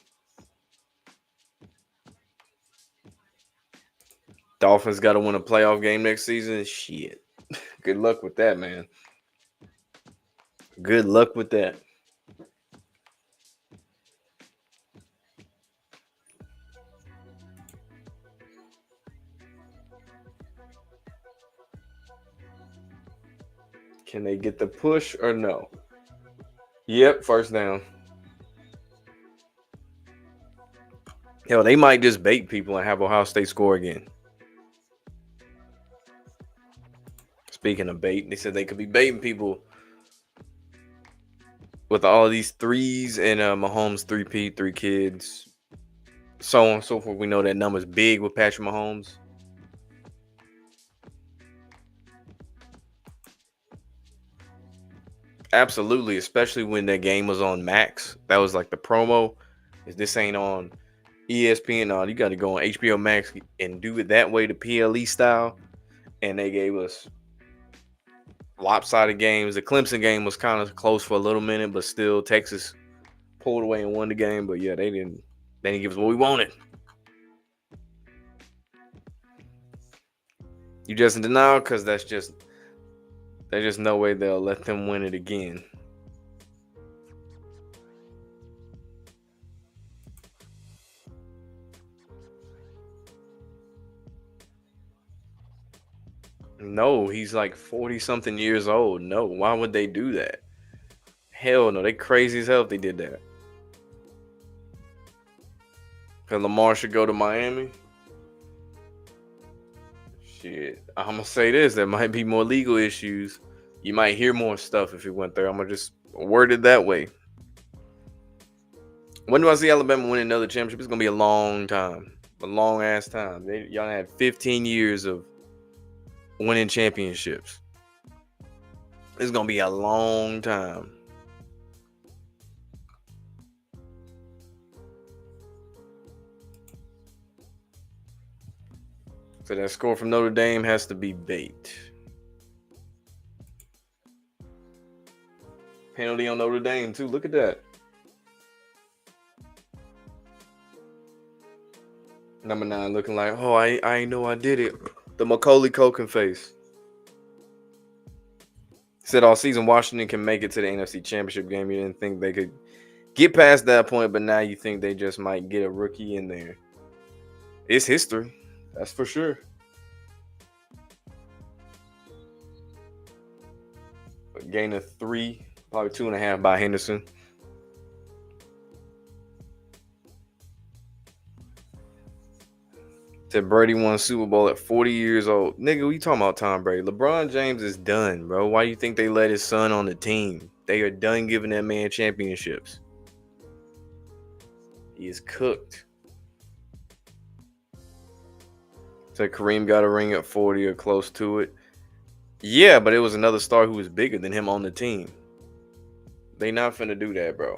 Dolphins got to win a playoff game next season. Shit. Good luck with that, man. Good luck with that. Can they get the push or no? Yep, first down. Hell, they might just bait people and have Ohio State score again. Speaking of bait, they said they could be baiting people with all these threes and Mahomes 3P, 3 kids, so on and so forth. We know that number's big with Patrick Mahomes. Absolutely, especially when that game was on Max. That was like the promo. If this ain't on ESPN, you got to go on HBO Max and do it that way, the PLE style. And they gave us lopsided games. The Clemson game was kind of close for a little minute, but still Texas pulled away and won the game. But yeah, they didn't give us what we wanted. You just in denial because there's just no way they'll let them win it again. No, he's like 40 something years old. No, why would they do that? Hell no, they crazy as hell if they did that. Cause Lamar should go to Miami. Shit, I'm gonna say this: there might be more legal issues. You might hear more stuff if he went there. I'm gonna just word it that way. When do I see Alabama win another championship? It's gonna be a long time, a long ass time. Y'all had 15 years of winning championships. It's gonna be a long time. So that score from Notre Dame has to be bait. Penalty on Notre Dame too. Look at that. Number 9 looking like, oh, I know I did it. The Macaulay Culkin face. Said all season Washington can make it to the NFC Championship game. You didn't think they could get past that point, but now you think they just might get a rookie in there. It's history. That's for sure. A gain of 3, probably 2.5 by Henderson. Said Brady won Super Bowl at 40 years old. Nigga, we talking about Tom Brady. LeBron James is done, bro. Why do you think they let his son on the team? They are done giving that man championships. He is cooked. Said Kareem got a ring at 40 or close to it. Yeah, but it was another star who was bigger than him on the team. They not finna do that, bro.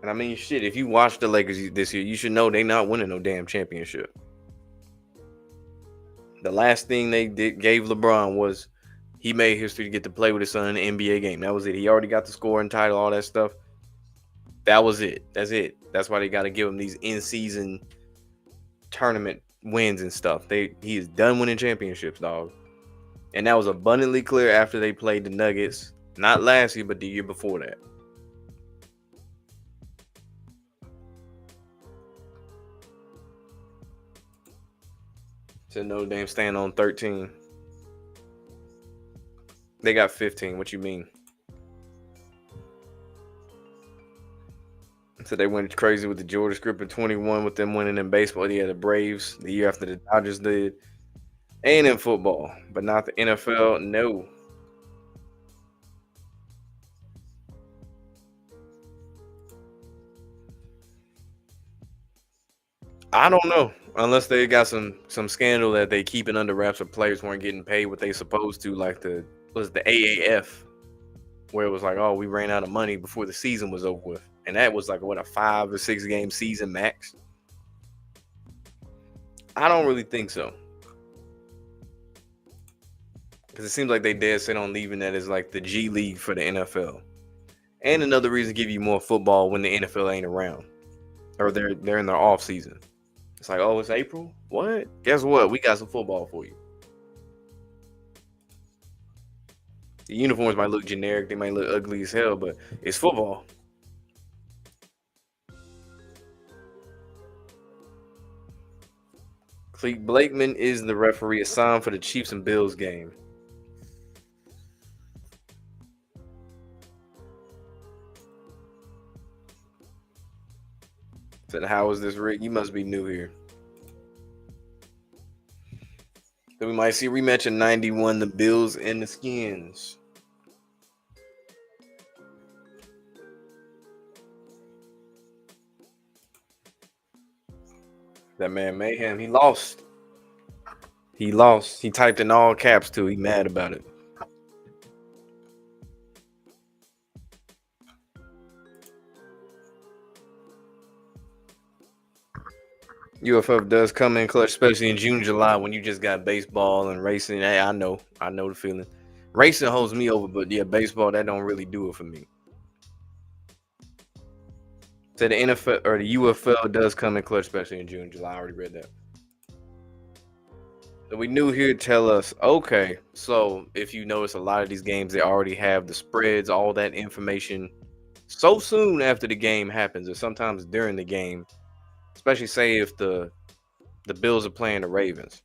And I mean, shit, if you watch the Lakers this year, you should know they not winning no damn championship. The last thing they gave LeBron was he made history to get to play with his son in the NBA game. That was it. He already got the scoring title, all that stuff. That was it. That's it. That's why they got to give him these in-season tournament wins and stuff. He is done winning championships, dog. And that was abundantly clear after they played the Nuggets. Not last year, but the year before that. Said Notre Dame stand on 13. They got 15. What you mean? So they went crazy with the Georgia script in 21 with them winning in baseball. Yeah, the Braves the year after the Dodgers did. And in football, but not the NFL. No. I don't know. Unless they got some scandal that they keeping under wraps or players weren't getting paid what they supposed to, like the AAF, where it was like, oh, we ran out of money before the season was over with. And that was like what, a 5 or 6 game season max? I don't really think so. Because it seems like they dead set on leaving that as like the G League for the NFL. And another reason to give you more football when the NFL ain't around. Or they're in their off season. It's like, oh, it's April? What? Guess what? We got some football for you. The uniforms might look generic, they might look ugly as hell, but it's football. Clete Blakeman is the referee assigned for the Chiefs and Bills game. Said, how is this, Rick? You must be new here. Then we might see a rematch in 91, the Bills and the Skins. That man Mayhem, he lost. He lost. He typed in all caps too. He mad about it. UFF does come in clutch, especially in June, July when you just got baseball and racing. Hey, I know the feeling. Racing holds me over, but yeah, baseball that don't really do it for me. So the NFL or the UFL does come in clutch, especially in June, July. I already read that. So we knew he'd tell us, okay, so if you notice a lot of these games, they already have the spreads, all that information so soon after the game happens, or sometimes during the game, especially say if the Bills are playing the Ravens.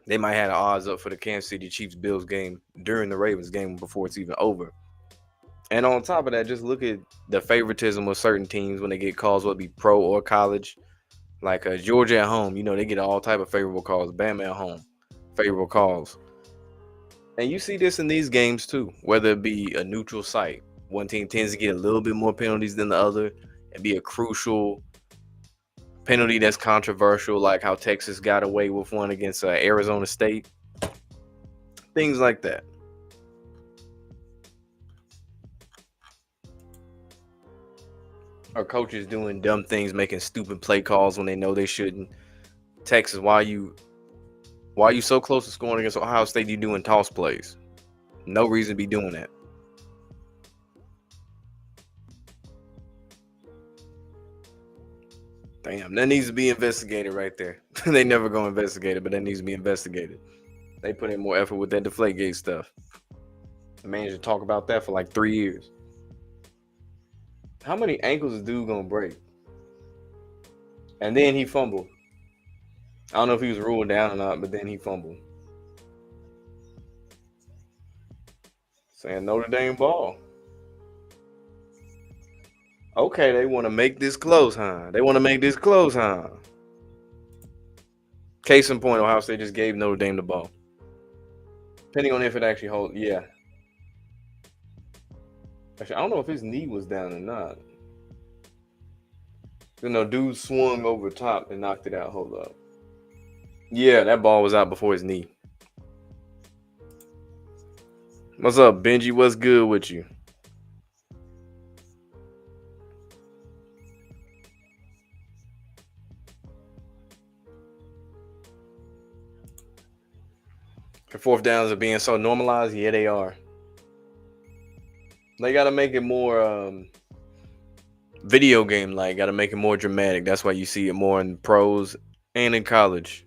They might have the odds up for the Kansas City Chiefs Bills game during the Ravens game before it's even over. And on top of that, just look at the favoritism of certain teams when they get calls, whether it be pro or college. Like Georgia at home, they get all type of favorable calls. Bama at home, favorable calls. And you see this in these games too, whether it be a neutral site. One team tends to get a little bit more penalties than the other and be a crucial penalty that's controversial, like how Texas got away with one against Arizona State. Things like that. Or coaches doing dumb things, making stupid play calls when they know they shouldn't. Texas, why are you so close to scoring against Ohio State? You doing toss plays? No reason to be doing that. Damn, that needs to be investigated right there. They never gonna investigate it, but that needs to be investigated. They put in more effort with that Deflategate stuff. The man should talk about that for like 3 years. How many ankles is dude gonna break? And then he fumbled. I don't know if he was ruled down or not, but then he fumbled. Saying Notre Dame ball. Okay, they want to make this close, huh? They want to make this close, huh? Case in point, Ohio State just gave Notre Dame the ball. Depending on if it actually holds, yeah. Actually, I don't know if his knee was down or not. Dude swung over top and knocked it out. Hold up. Yeah, that ball was out before his knee. What's up, Benji? What's good with you? The fourth downs are being so normalized. Yeah, they are. They got to make it more video game like. Got to make it more dramatic. That's why you see it more in pros and in college.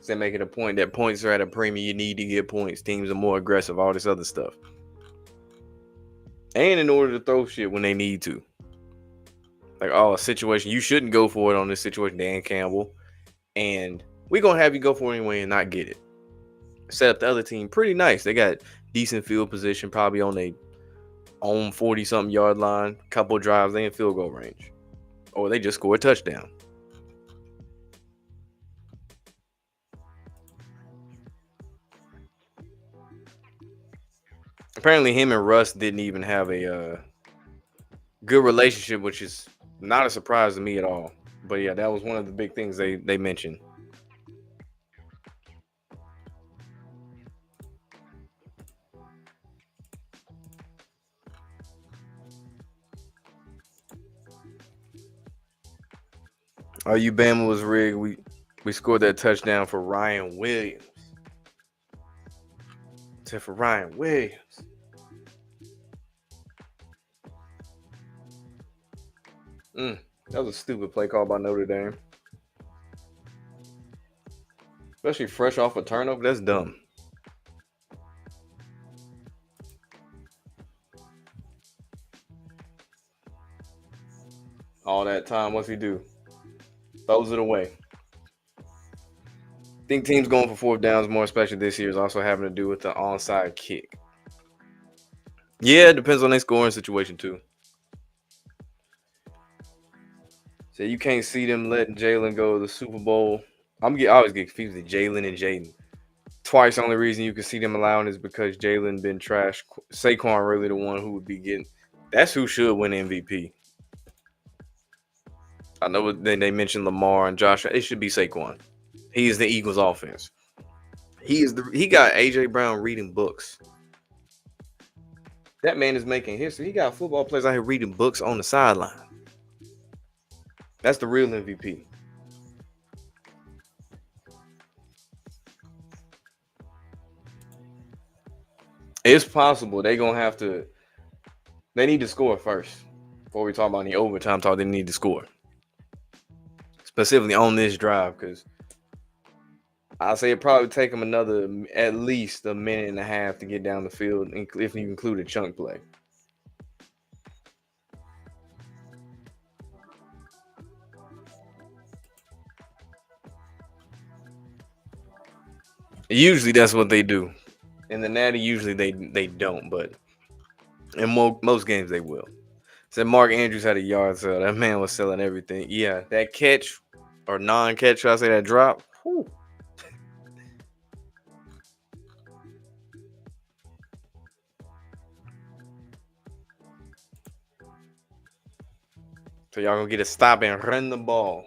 They make it a point that points are at a premium. You need to get points. Teams are more aggressive. All this other stuff. And in order to throw shit when they need to. Like, a situation. You shouldn't go for it on this situation, Dan Campbell. And we're going to have you go for it anyway and not get it. Set up the other team pretty nice. They got decent field position, probably on a own 40-something yard line. Couple drives, they in field goal range. Or they just score a touchdown. Apparently, him and Russ didn't even have a good relationship, which is not a surprise to me at all. But yeah, that was one of the big things they mentioned. Oh, you Bama was rigged. We scored that touchdown for Ryan Williams. Except for Ryan Williams. That was a stupid play call by Notre Dame. Especially fresh off a turnover. That's dumb. All that time, what's he do? Throws it away. I think teams going for fourth downs more, especially this year, is also having to do with the onside kick. Yeah, it depends on their scoring situation too. So you can't see them letting Jalen go to the Super Bowl I always get confused with Jalen and Jaden. Twice, only reason you can see them allowing is because Jalen been trash. Saquon really the one who would be getting. That's who should win MVP. I know then they mentioned Lamar and Josh. It should be Saquon. He is the Eagles' offense. He got AJ Brown reading books. That man is making history. He got football players out here reading books on the sideline. That's the real MVP. It's possible they gonna have to. They need to score first before we talk about the overtime talk. They need to score specifically on this drive because I say it probably take them another at least a minute and a half to get down the field, if you include a chunk play. Usually that's what they do. In the Natty, usually they don't, but in most games they will. Said Mark Andrews had a yard sale. That man was selling everything. Yeah, that catch or non-catch, should I say that drop? Whew. So y'all gonna get a stop and run the ball.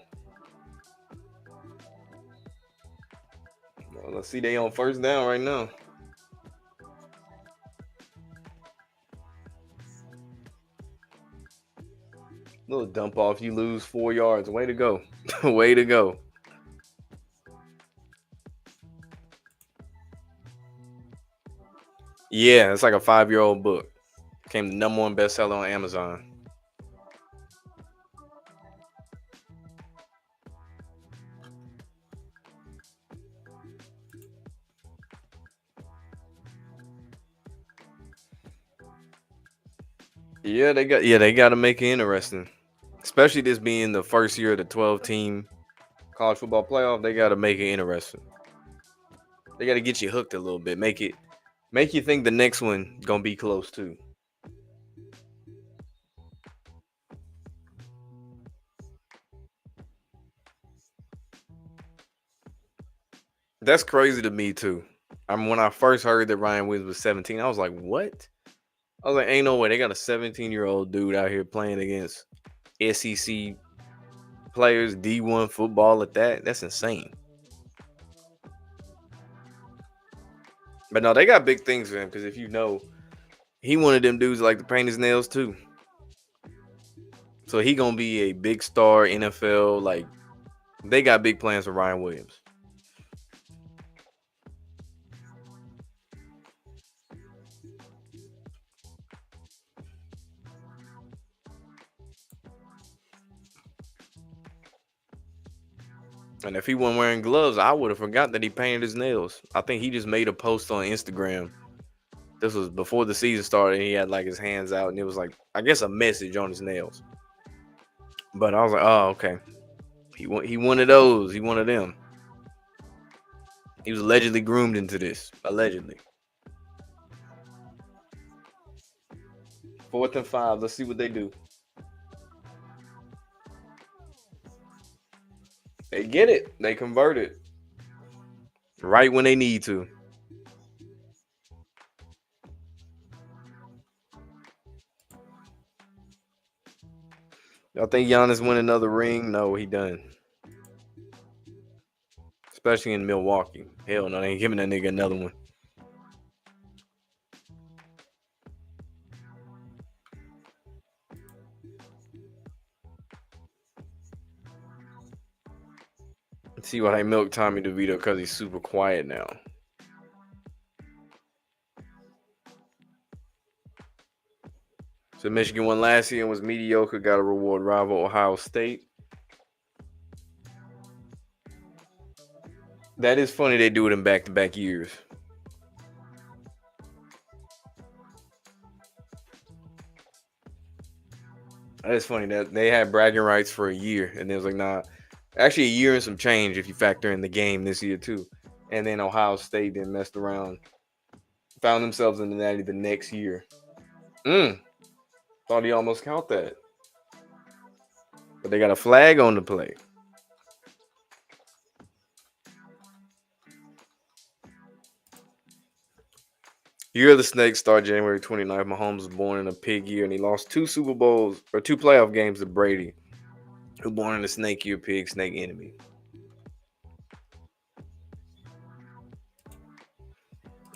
Well, let's see, they on first down right now. Little dump off, you lose 4 yards. Way to go. Way to go. Yeah, it's like a 5-year-old book. Became the #1 bestseller on Amazon. They got to make it interesting. Especially this being the first year of the 12-team college football playoff, they got to make it interesting. They got to get you hooked a little bit. Make you think the next one going to be close too. That's crazy to me too. When I first heard that Ryan Williams was 17, I was like, "What?" I was like, "Ain't no way they got a 17-year-old dude out here playing against SEC players, D1 football at that. That's insane." But no, they got big things for him because if you know, he one of them dudes like to paint his nails too. So he gonna be a big star NFL. Like they got big plans for Ryan Williams. And if he wasn't wearing gloves, I would have forgot that he painted his nails. I think he just made a post on Instagram. This was before the season started. He had like his hands out, and it was like I guess a message on his nails. But I was like, oh okay, he one of those. He one of them. He was allegedly groomed into this. Allegedly. 4th and 5. Let's see what they do. They get it. They convert it right when they need to. Y'all think Giannis win another ring? No, he done. Especially in Milwaukee. Hell no, they ain't giving that nigga another one. Let's see why they milk Tommy DeVito because he's super quiet now. So Michigan won last year and was mediocre. Got to reward rival Ohio State. That is funny. They do it in back-to-back years. That is funny that they had bragging rights for a year, and it was like, nah, actually a year and some change if you factor in the game this year too. And then Ohio State then messed around, found themselves in the Natty the next year. Thought he almost count that, but they got a flag on the play. Year of the Snake started January 29th. Mahomes was born in a pig year, and he lost 2 playoff games to Brady, who born in a snake year, pig, snake enemy.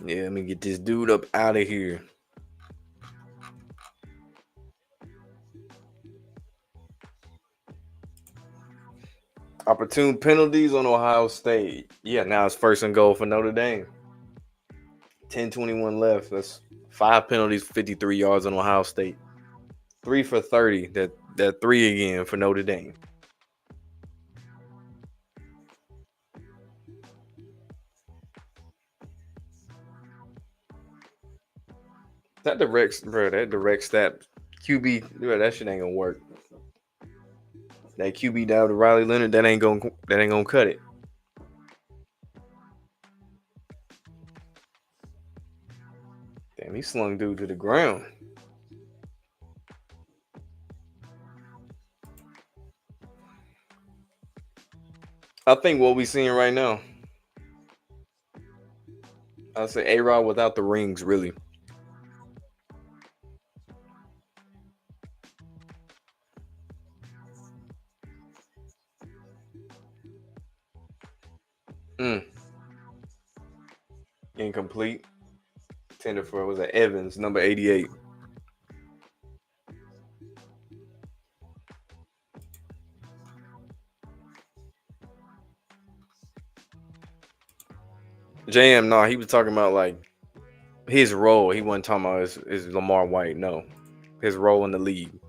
Yeah, let me get this dude up out of here. Opportune penalties on Ohio State. Yeah, now it's first and goal for Notre Dame. 10:21 left. That's 5 penalties, 53 yards on Ohio State. 3 for 30. That 3 again for Notre Dame. That direct stat QB, bro, that shit ain't gonna work. That QB down to Riley Leonard, that ain't gonna cut it. Damn, he slung dude to the ground. I think what we seeing right now, I'll say A-Rod without the rings, really. Mm. Incomplete. Tender for, was that Evans, number 88. JM, no, he was talking about like his role. He wasn't talking about is Lamar White. No, his role in the league.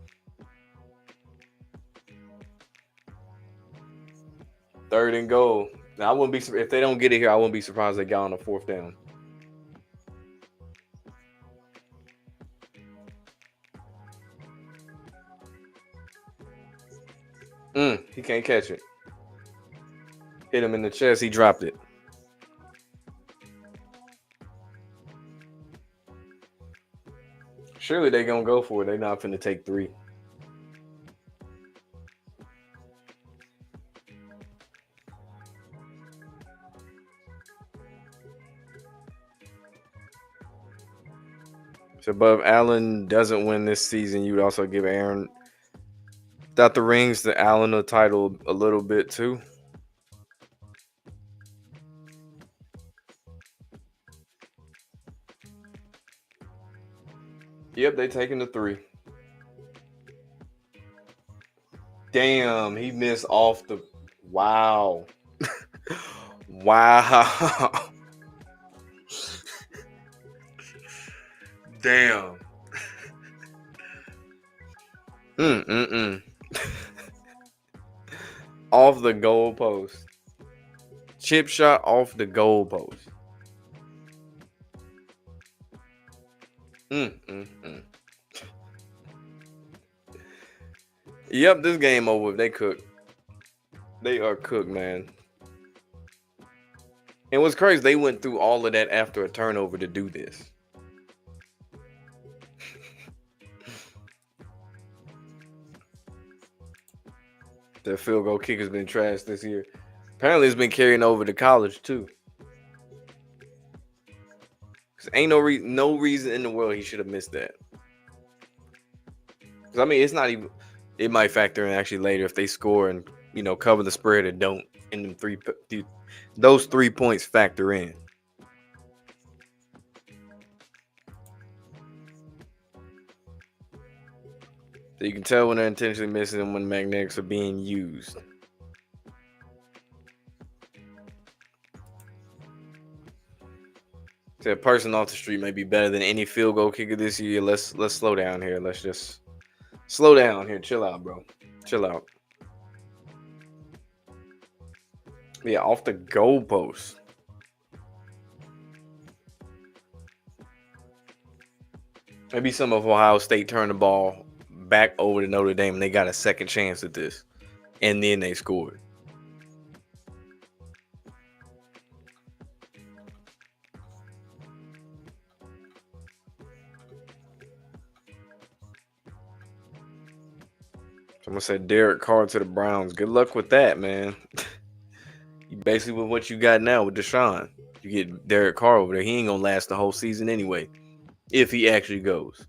Third and goal. Now I wouldn't be if they don't get it here. I wouldn't be surprised they got on a 4th down. He can't catch it. Hit him in the chest. He dropped it. Surely they gonna go for it. They not finna take 3. So, but if Allen doesn't win this season, you would also give Aaron, without the rings, to Allen a title a little bit too. Yep, they taking the 3. Damn, he missed off the. Wow. Wow. Damn. Off the goal post. Chip shot off the goal post. Yep, this game over if they cook. They are cooked, man. And what's crazy, they went through all of that after a turnover to do this. The field goal kicker's been trashed this year. Apparently, it's been carrying over to college too. Cause ain't no reason in the world he should have missed that. Cause I mean, it's not even. It might factor in actually later if they score and cover the spread or don't. And those 3 points factor in. So you can tell when they're intentionally missing and when magnetics are being used. So a person off the street may be better than any field goal kicker this year. Let's slow down here. Let's just slow down here. Chill out, bro. Chill out. Yeah, off the goalpost. Maybe some of Ohio State turned the ball back over to Notre Dame and they got a second chance at this. And then they scored. Someone said Derek Carr to the Browns. Good luck with that, man. Basically with what you got now with Deshaun. You get Derek Carr over there. He ain't gonna last the whole season anyway. if he actually goes.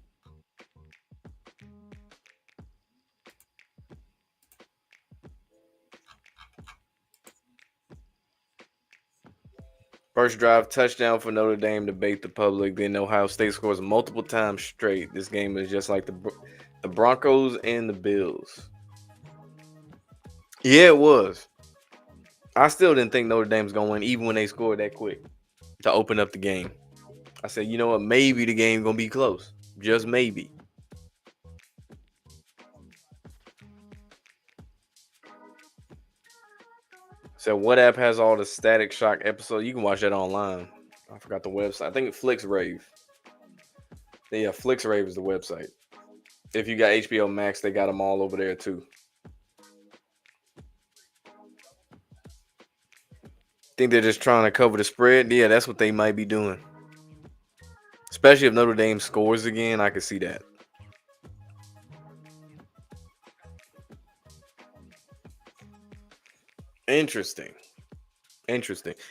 First drive touchdown for Notre Dame to bait the public. Then Ohio State scores multiple times straight. This game is just like the Broncos and the Bills. Yeah, it was. I still didn't think Notre Dame's gonna win, even when they scored that quick to open up the game. I said, you know what? Maybe the game gonna be close. Just maybe. So what app has all the Static Shock episodes? You can watch that online. I forgot the website. I think it's FlixRave. Yeah, FlixRave is the website. If you got HBO Max, they got them all over there too. Think they're just trying to cover the spread? Yeah, that's what they might be doing. Especially if Notre Dame scores again, I could see that. Interesting.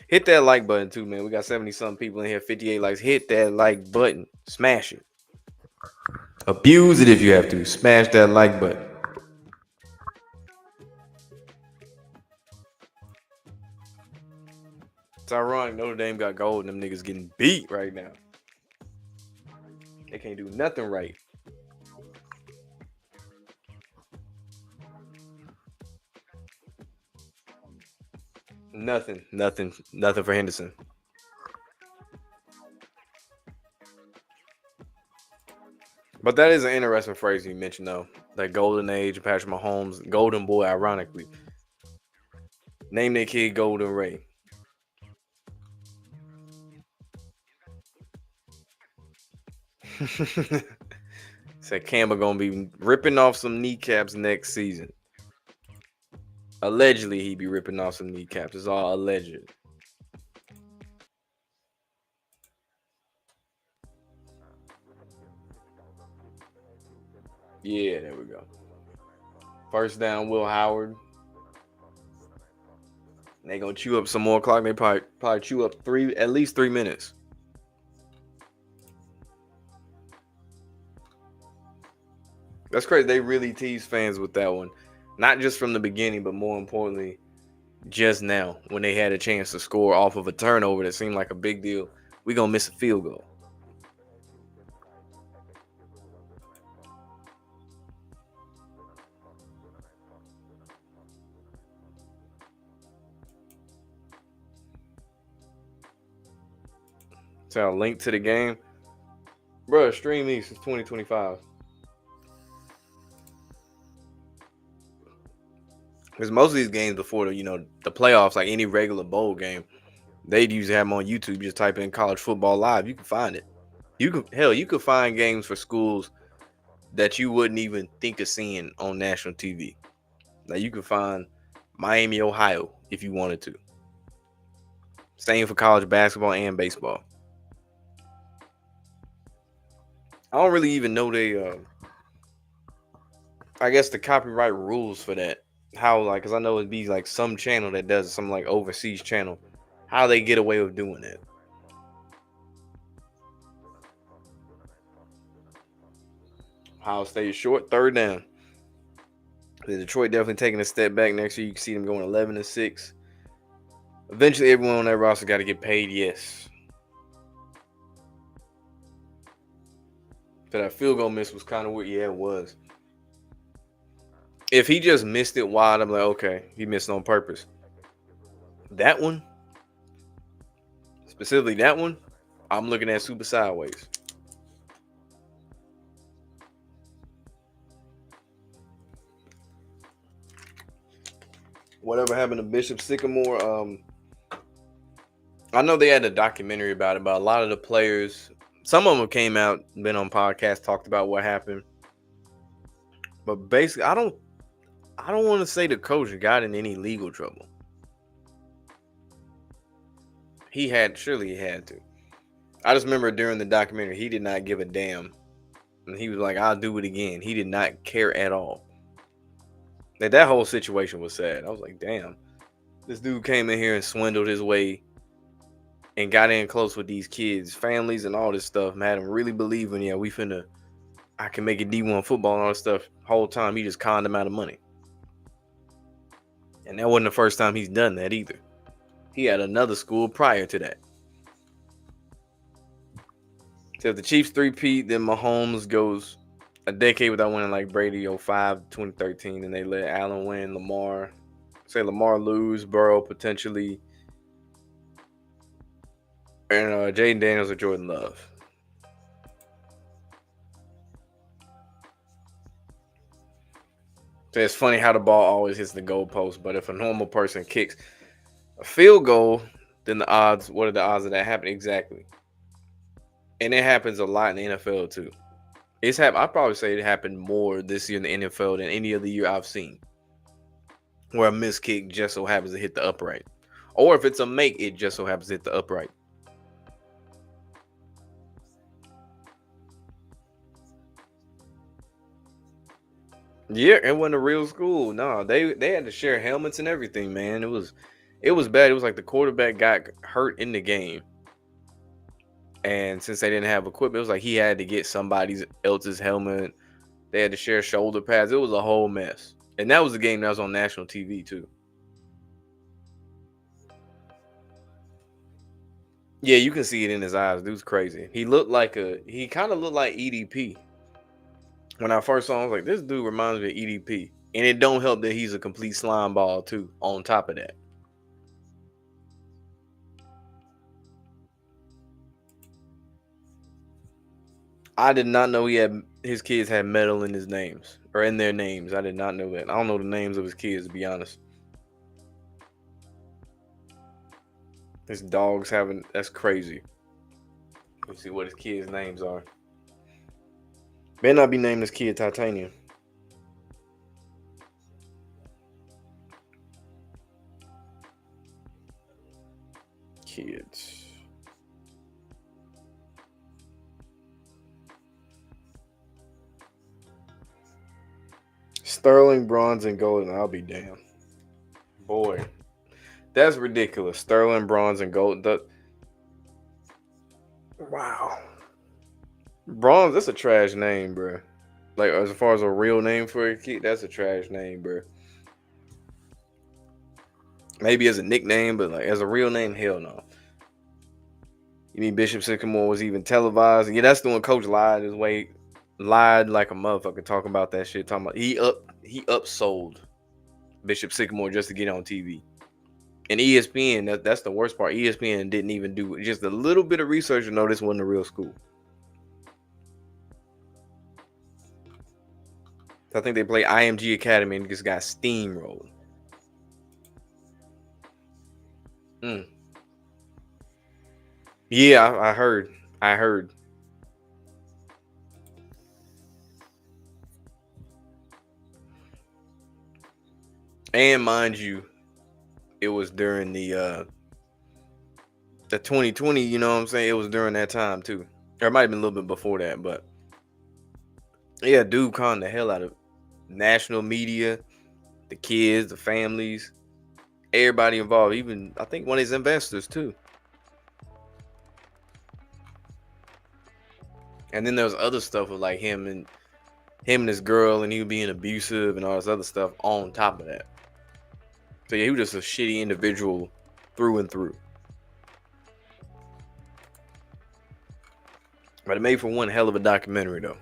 Hit that like button too, man. We got 70-something people in here, 58 likes. Hit that like button. Smash it. Abuse it if you have to. Smash that like button. It's ironic Notre Dame got gold and them niggas getting beat right now. They can't do nothing right. Nothing for Henderson. But that is an interesting phrase you mentioned, though. That golden age of Patrick Mahomes, golden boy, ironically. Name their kid Golden Ray. Said Campbell gonna be ripping off some kneecaps next season. Allegedly, he be ripping off some kneecaps. It's all alleged. Yeah, there we go. First down, Will Howard. They gonna chew up some more clock. They probably chew up at least 3 minutes. That's crazy. They really tease fans with that one. Not just from the beginning, but more importantly, just now when they had a chance to score off of a turnover that seemed like a big deal. We gonna miss a field goal. So a link to the game, bro. Stream these since 2025. Because most of these games before the playoffs, like any regular bowl game, they'd usually have them on YouTube. You just type in college football live, you can find it. You could find games for schools that you wouldn't even think of seeing on national TV. Like you could find Miami, Ohio, if you wanted to. Same for college basketball and baseball. I don't really even know I guess the copyright rules for that. How because I know it'd be like some channel that does some like overseas channel. How they get away with doing that? Ohio State is short, third down. Detroit definitely taking a step back next year. You can see them going 11-6. Eventually, everyone on that roster got to get paid. Yes. So that field goal miss was kind of weird. Yeah, it was. If he just missed it wide, I'm like, okay, he missed on purpose. That one, specifically that one, I'm looking at super sideways. Whatever happened to Bishop Sycamore? I know they had a documentary about it, but a lot of the players, some of them came out, been on podcasts, talked about what happened. But basically, I don't want to say the coach got in any legal trouble. Surely he had to. I just remember during the documentary, he did not give a damn. And he was like, I'll do it again. He did not care at all. Like, that whole situation was sad. I was like, damn. This dude came in here and swindled his way and got in close with these kids, families, and all this stuff. And had them really believing, yeah, I can make it D1 football and all this stuff. Whole time he just conned them out of money. And that wasn't the first time he's done that either. He had another school prior to that. So if the Chiefs three-peat, then Mahomes goes a decade without winning like Brady 05, 2013, and they let Allen win, Lamar lose, Burrow potentially, and Jaden Daniels or Jordan Love. So it's funny how the ball always hits the goalpost, but if a normal person kicks a field goal, then what are the odds of that happening? Exactly. And it happens a lot in the NFL too. I'd probably say it happened more this year in the NFL than any other year I've seen. Where a missed kick just so happens to hit the upright. Or if it's a make, it just so happens to hit the upright. Yeah, it wasn't a real school. No, they had to share helmets and everything, man. It was bad. It was like the quarterback got hurt in the game. And since they didn't have equipment, it was like he had to get somebody else's helmet. They had to share shoulder pads. It was a whole mess. And that was the game that was on national TV too. Yeah, you can see it in his eyes. Dude's crazy. He kind of looked like EDP. When I first saw him, I was like, this dude reminds me of EDP. And it don't help that he's a complete slime ball too, on top of that. I did not know his kids had metal in his names or in their names. I did not know that. I don't know the names of his kids, to be honest. His dogs that's crazy. Let's see what his kids' names are. Better not be named his kid Titanium. Kids. Sterling, bronze, and gold, and I'll be damned. Boy, that's ridiculous. Sterling, bronze, and gold. Wow. Bronze, that's a trash name, bro. Like, as far as a real name for a kid, that's a trash name, bro. Maybe as a nickname, but like as a real name, hell no. You mean Bishop Sycamore was even televised? Yeah, that's the one Coach lied like a motherfucker talking about that shit. Talking about he upsold Bishop Sycamore just to get on TV. And ESPN, that's the worst part. ESPN didn't even do just a little bit of research to know this wasn't a real school. I think they play IMG Academy and just got steamrolled. Mm. Yeah, I heard. I heard. And mind you, it was during the 2020, you know what I'm saying? It was during that time too. Or it might have been a little bit before that, but yeah, dude conned the hell out of national media, the kids, the families, everybody involved, even I think one of his investors too. And then there was other stuff with like him and his girl, and he being abusive and all this other stuff on top of that. So yeah, he was just a shitty individual through and through. But it made for one hell of a documentary though.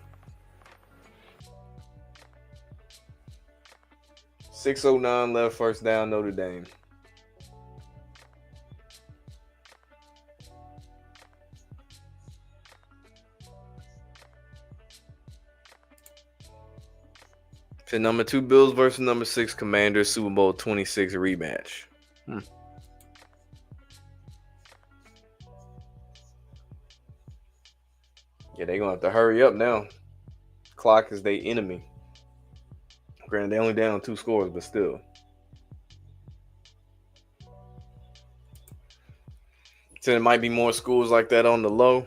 6:09 left, first down, Notre Dame. So number 2 Bills versus number 6 Commanders, Super Bowl 26 rematch. Yeah, they're gonna have to hurry up now. Clock is their enemy. Granted, they only down 2 scores, but still. So there might be more schools like that on the low.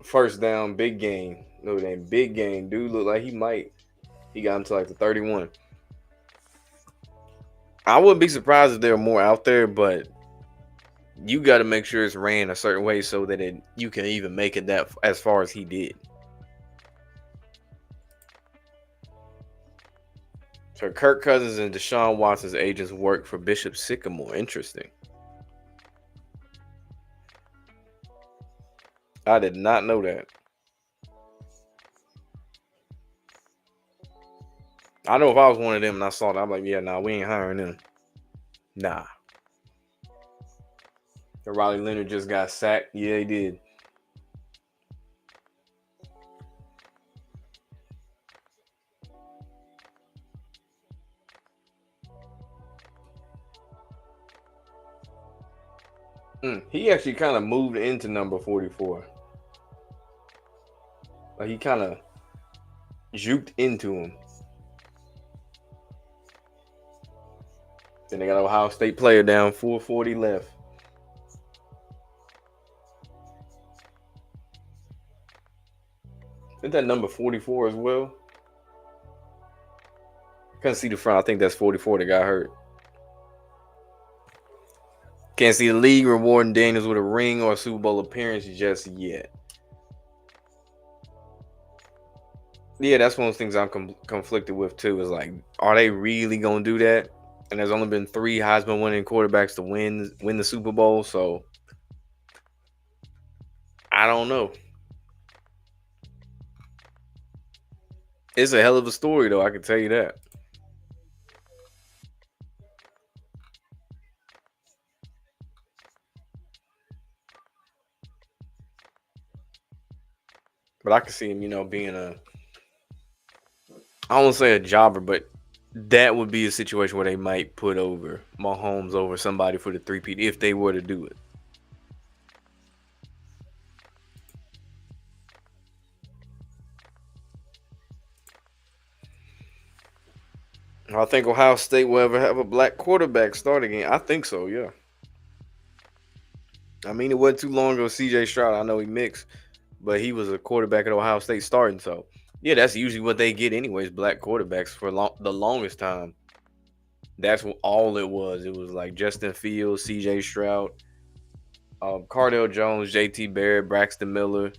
First down, big game. Notre Dame, big game. Dude looked like he got him to like the 31. I wouldn't be surprised if there are more out there, but you got to make sure it's ran a certain way so that you can even make it that as far as he did. So Kirk Cousins and Deshaun Watson's agents work for Bishop Sycamore. Interesting. I did not know that. I know if I was one of them and I saw that, I'm like, yeah, nah, we ain't hiring them. Nah. And Riley Leonard just got sacked. Yeah, he did. He actually kind of moved into number 44. Like he kind of juked into him. Then they got an Ohio State player down, 440 left. Isn't that number 44 as well? Can't see the front. I think that's 44 that got hurt. Can't see the league rewarding Daniels with a ring or a Super Bowl appearance just yet. Yeah, that's one of those things I'm conflicted with too. Is like, are they really gonna do that? And there's only been 3 Heisman winning quarterbacks to win the Super Bowl, so I don't know. It's a hell of a story, though. I can tell you that. But I can see him, being I don't want to say a jobber, but that would be a situation where they might put over Mahomes over somebody for the three-peat if they were to do it. I think Ohio State will ever have a black quarterback start again. I think so, yeah. I mean, it wasn't too long ago. C.J. Stroud, I know he mixed, but he was a quarterback at Ohio State starting. So, yeah, that's usually what they get, anyways. Black quarterbacks for the longest time. That's all it was. It was like Justin Fields, C.J. Stroud, Cardale Jones, J.T. Barrett, Braxton Miller,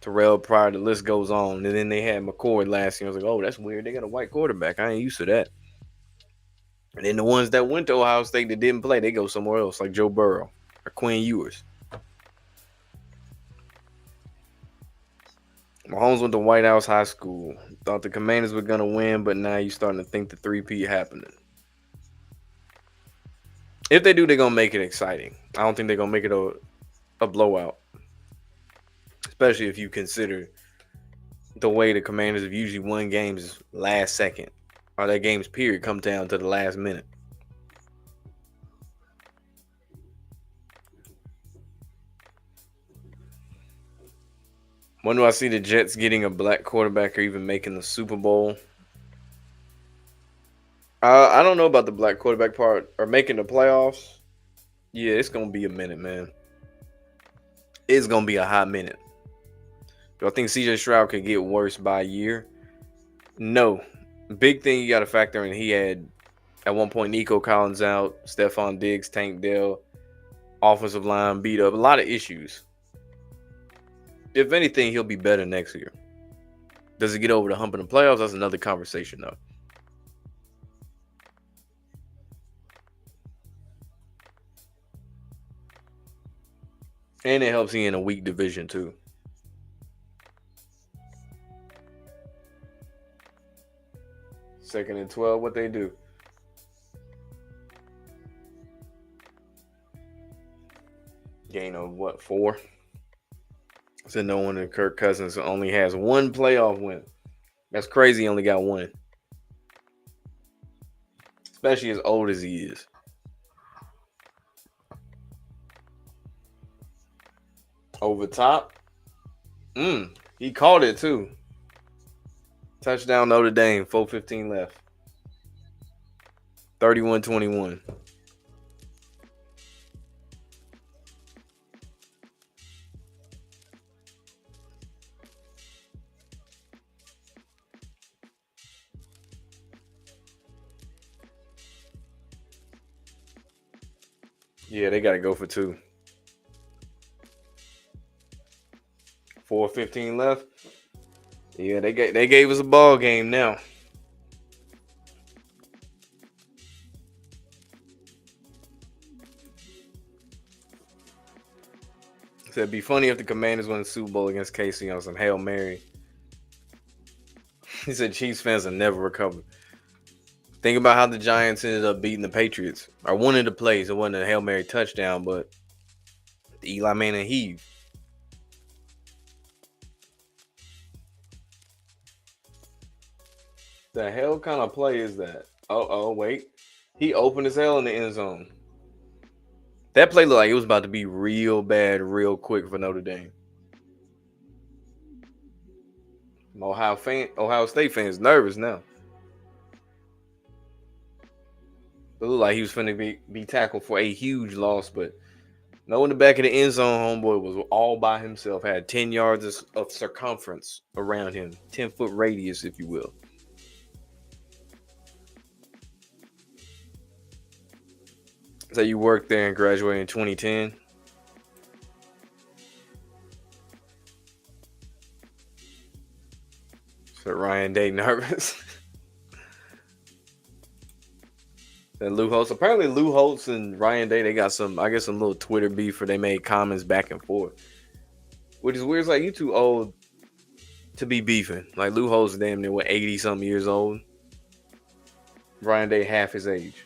Terrell Pryor. The list goes on. And then they had McCord last year. I was like, oh, that's weird. They got a white quarterback. I ain't used to that. And then the ones that went to Ohio State that didn't play, they go somewhere else, like Joe Burrow or Quinn Ewers. Mahomes went to White House High School. Thought the Commanders were going to win, but now you're starting to think the three-peat happening. If they do, they're going to make it exciting. I don't think they're going to make it a blowout. Especially if you consider the way the Commanders have usually won games last second. Or their games, period, come down to the last minute. When do I see the Jets getting a black quarterback or even making the Super Bowl? I don't know about the black quarterback part or making the playoffs. Yeah, it's going to be a minute, man. It's going to be a hot minute. Do I think CJ Stroud could get worse by a year? No. Big thing you got to factor in, he had at one point Nico Collins out, Stephon Diggs, Tank Dell, offensive line beat up, a lot of issues. If anything, he'll be better next year. Does he get over the hump in the playoffs? That's another conversation, though. And it helps he in a weak division, too. Second and 12, what they do? Gain of what, 4? So no one in Kirk Cousins only has 1 playoff win. That's crazy. He only got 1. Especially as old as he is. Over top. He caught it too. Touchdown Notre Dame. 4:15 left. 31-21. Yeah, they got to go for two. 4:15 left. Yeah, they gave us a ball game now. So it'd be funny if the Commanders won the Super Bowl against KC on some Hail Mary. He said Chiefs fans will never recover. Think about how the Giants ended up beating the Patriots. Or one of the plays, it wasn't a Hail Mary touchdown, but the Eli Manning heave. The hell kind of play is that? Oh, wait. He opened his hell in the end zone. That play looked like it was about to be real bad, real quick for Notre Dame. Ohio State fans nervous now. It looked like he was finna be tackled for a huge loss, but no, in the back of the end zone, homeboy was all by himself. Had 10 yards of circumference around him, 10-foot radius, if you will. So you worked there and graduated in 2010. So Ryan Day nervous. And Lou Holtz. Apparently Lou Holtz and Ryan Day, they got some, I guess, some little Twitter beef where they made comments back and forth. Which is weird. It's like you too old to be beefing. Like Lou Holtz damn near 80 something years old. Ryan Day half his age.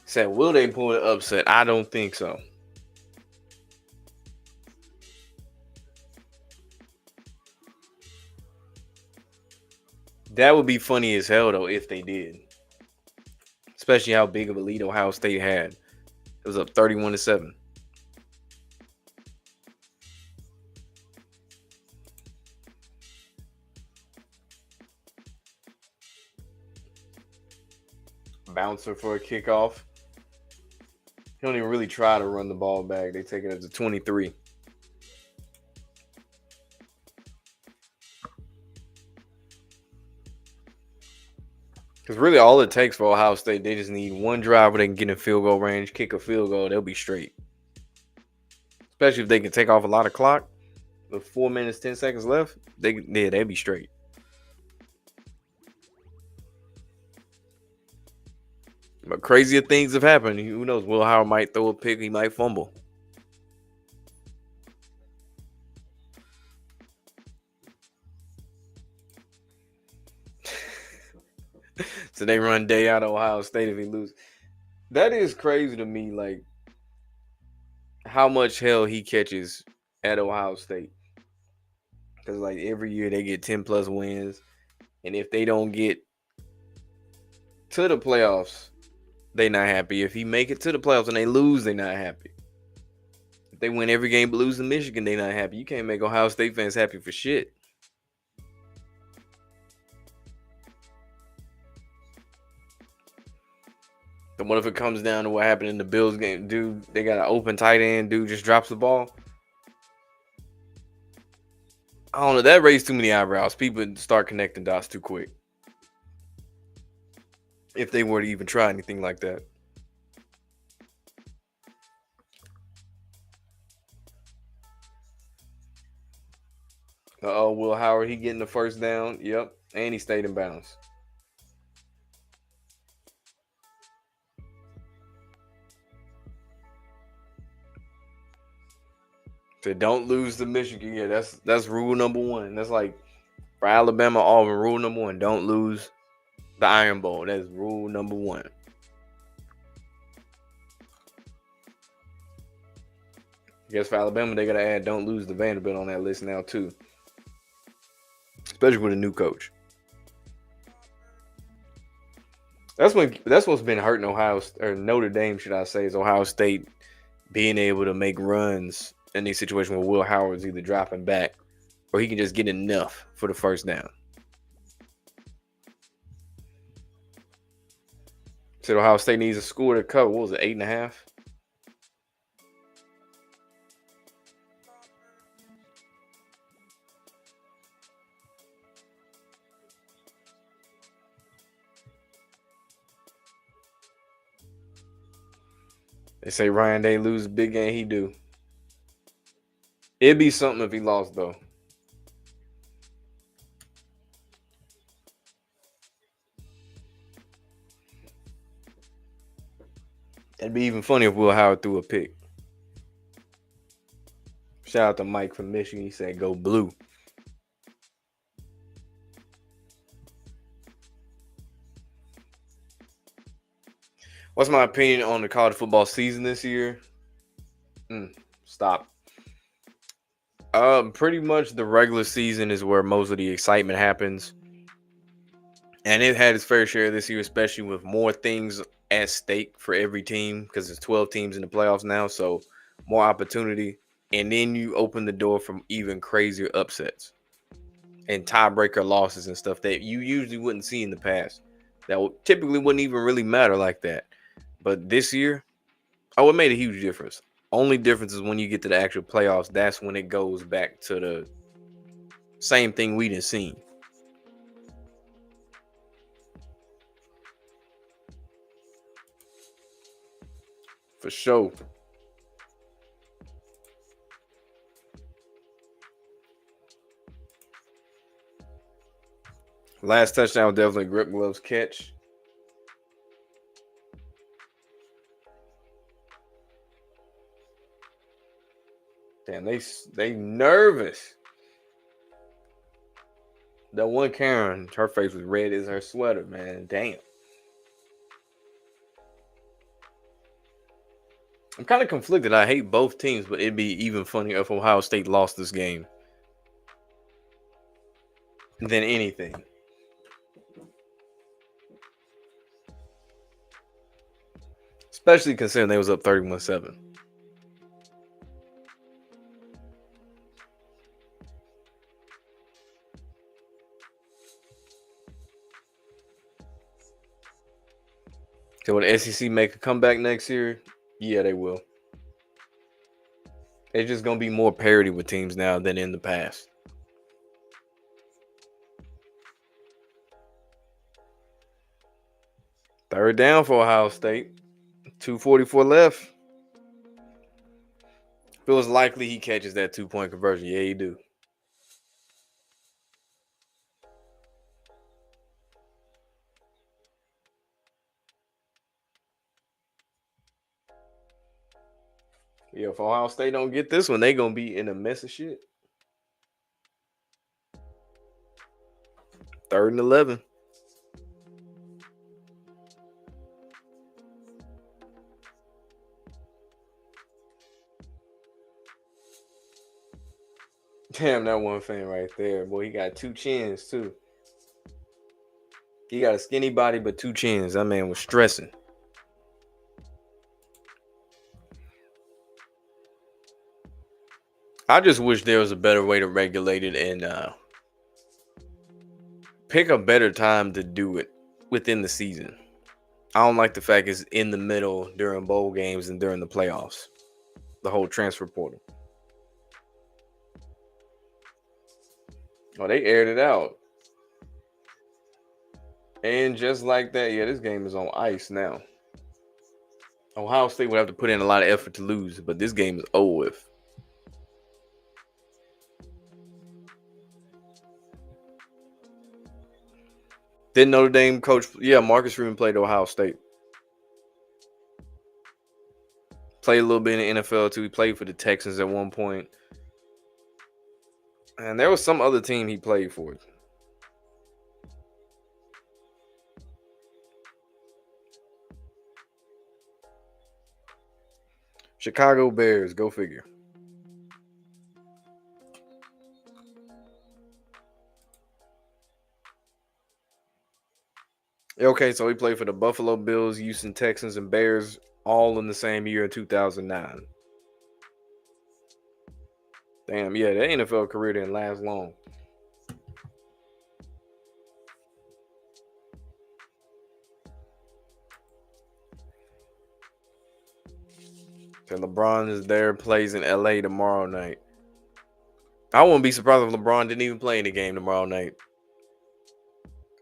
Said, will they pull the upset? I don't think so. That would be funny as hell though if they did. Especially how big of a lead Ohio State had. It was up 31-7. Bouncer for a kickoff. He don't even really try to run the ball back. They take it as a 23. Because really all it takes for Ohio State, they just need one drive where they can get in field goal range, kick a field goal, they'll be straight. Especially if they can take off a lot of clock. With 4 minutes, 10 seconds left, they'd be straight. But crazier things have happened. Who knows? Will Howard might throw a pick. He might fumble. So they run Day out of Ohio State if he loses. That is crazy to me. Like how much hell he catches at Ohio State. Because like every year they get 10 plus wins. And if they don't get to the playoffs, they not happy. If he make it to the playoffs and they lose, they not happy. If they win every game but lose to Michigan, they not happy. You can't make Ohio State fans happy for shit. And what if it comes down to what happened in the Bills game? Dude, they got an open tight end. Dude just drops the ball. I don't know. That raised too many eyebrows. People start connecting dots too quick. If they were to even try anything like that. Will Howard, he getting the first down. Yep. And he stayed in bounds. So don't lose to Michigan. Yeah, that's rule number one. That's like for Alabama, Auburn, rule number one. Don't lose the Iron Bowl. That's rule number one. I guess for Alabama, they gotta add don't lose the Vanderbilt on that list now too. Especially with a new coach. That's what's been hurting Ohio or Notre Dame, should I say, is Ohio State being able to make runs in these situations where Will Howard's either dropping back or he can just get enough for the first down. So Ohio State needs a score to cover. What was it, 8.5? They say Ryan Day lose a big game. He do. It'd be something if he lost though. It'd be even funny if Will Howard threw a pick. Shout out to Mike from Michigan. He said, "Go blue." What's my opinion on the college football season this year? Stop. Pretty much the regular season is where most of the excitement happens, and it had its fair share this year, especially with more things at stake for every team because there's 12 teams in the playoffs now, so more opportunity. And then you open the door from even crazier upsets and tiebreaker losses and stuff that you usually wouldn't see in the past. That typically wouldn't even really matter like that. But this year, it made a huge difference. Only difference is when you get to the actual playoffs. That's when it goes back to the same thing we didn't see. For sure. Last touchdown was definitely Grip Gloves catch. Damn, they nervous. That one Karen, her face was red as her sweater, man. Damn. I'm kind of conflicted. I hate both teams, but it'd be even funnier if Ohio State lost this game than anything. Especially considering they was up 31-7. So will the SEC make a comeback next year? Yeah, they will. It's just gonna be more parity with teams now than in the past. Third down for Ohio State. 2:44 left. Feels likely he catches that 2-point conversion. Yeah, he do. Yeah, if Ohio State don't get this one, they gonna be in a mess of shit. 3rd and 11. Damn, that one fan right there. Boy, he got 2 chins too. He got a skinny body, but 2 chins. That man was stressing. I just wish there was a better way to regulate it and pick a better time to do it within the season. I don't like the fact it's in the middle during bowl games and during the playoffs. The whole transfer portal. Oh, they aired it out. And just like that, yeah, this game is on ice now. Ohio State would have to put in a lot of effort to lose, but this game is over with. Didn't Notre Dame coach? Yeah, Marcus Freeman played Ohio State. Played a little bit in the NFL too. He played for the Texans at one point. And there was some other team he played for. Chicago Bears, go figure. Okay, so he played for the Buffalo Bills, Houston Texans, and Bears all in the same year in 2009. Damn, yeah, that NFL career didn't last long. And LeBron is there, plays in LA tomorrow night. I wouldn't be surprised if LeBron didn't even play in the game tomorrow night.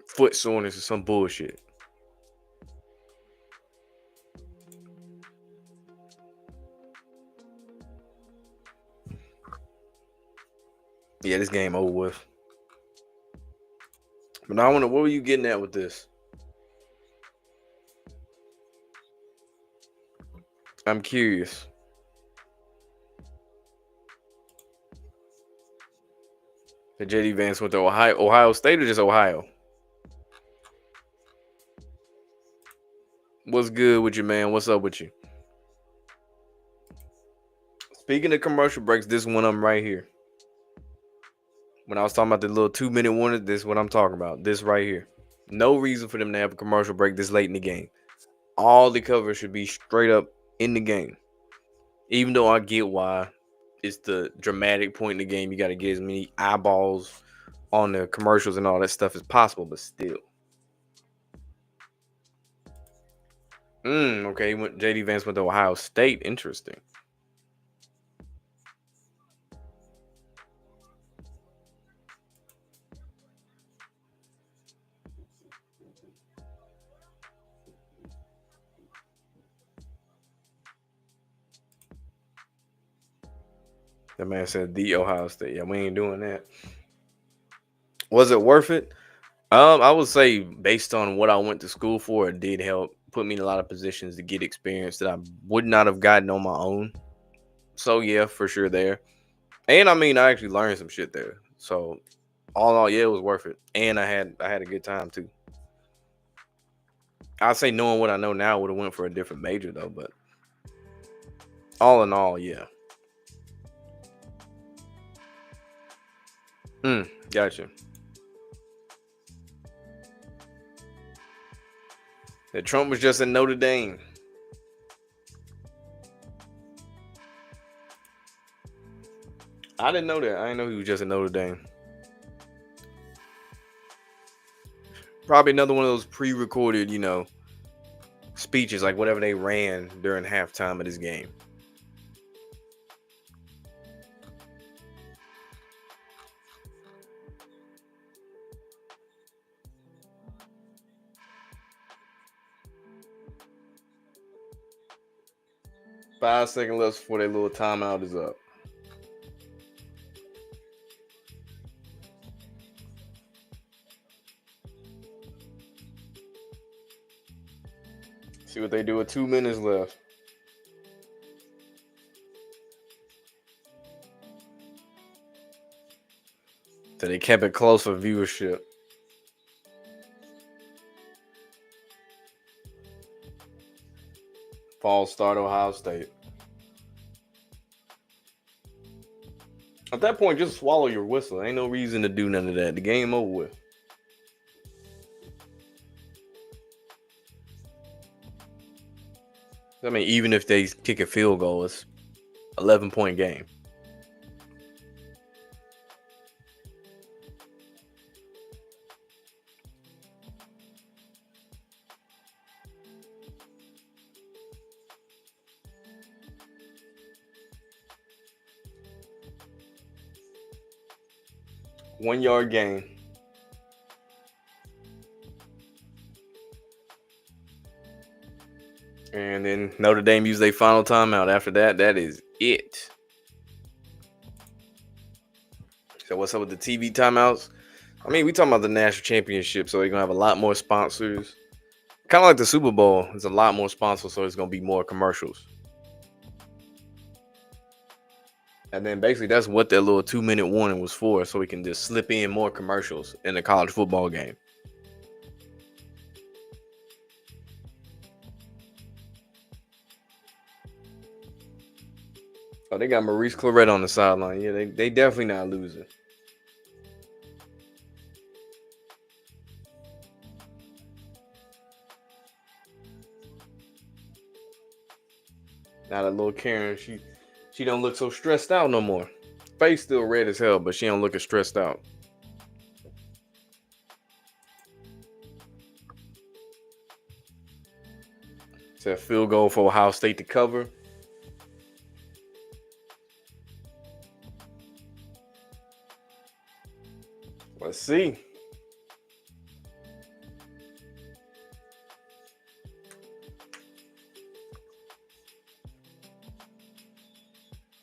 Foot soreness or some bullshit. Yeah, this game over with. But now I wonder, what were you getting at with this? I'm curious. That JD Vance went to Ohio State, or just Ohio? What's good with you, man? What's up with you? Speaking of commercial breaks, this one I'm right here. When I was talking about the little 2-minute warning, this is what I'm talking about. This right here. No reason for them to have a commercial break this late in the game. All the coverage should be straight up in the game. Even though I get why it's the dramatic point in the game, you got to get as many eyeballs on the commercials and all that stuff as possible, but still. Okay. JD Vance went to Ohio State. Interesting. That man said the Ohio State. Yeah, we ain't doing that. Was it worth it? I would say based on what I went to school for, it did help put me in a lot of positions to get experience that I would not have gotten on my own. So yeah, for sure there. And I mean, I actually learned some shit there. So all in all, yeah, it was worth it. And I had a good time too. I'd say knowing what I know now would have went for a different major though, but all in all, yeah. Gotcha. That Trump was just in Notre Dame. I didn't know that. I didn't know he was just in Notre Dame. Probably another one of those pre-recorded, speeches, like whatever they ran during halftime of this game. Five-second left before their little timeout is up. See what they do with 2 minutes left. So they kept it close for viewership. False start, Ohio State. At that point, just swallow your whistle. Ain't no reason to do none of that. The game over with. I mean, even if they kick a field goal, it's 11-point game. One-yard gain. And then Notre Dame used their final timeout. After that, that is it. So what's up with the TV timeouts? I mean, we talking about the national championship, so they're gonna have a lot more sponsors. Kind of like the Super Bowl. It's a lot more sponsors, so it's gonna be more commercials. And then basically that's what that little 2-minute warning was for, so we can just slip in more commercials in the college football game. Oh, they got Maurice Claret on the sideline. Yeah, they definitely not losing. Now that little Karen, she don't look so stressed out no more. Face still red as hell, but she don't look as stressed out. It's a field goal for Ohio State to cover. Let's see.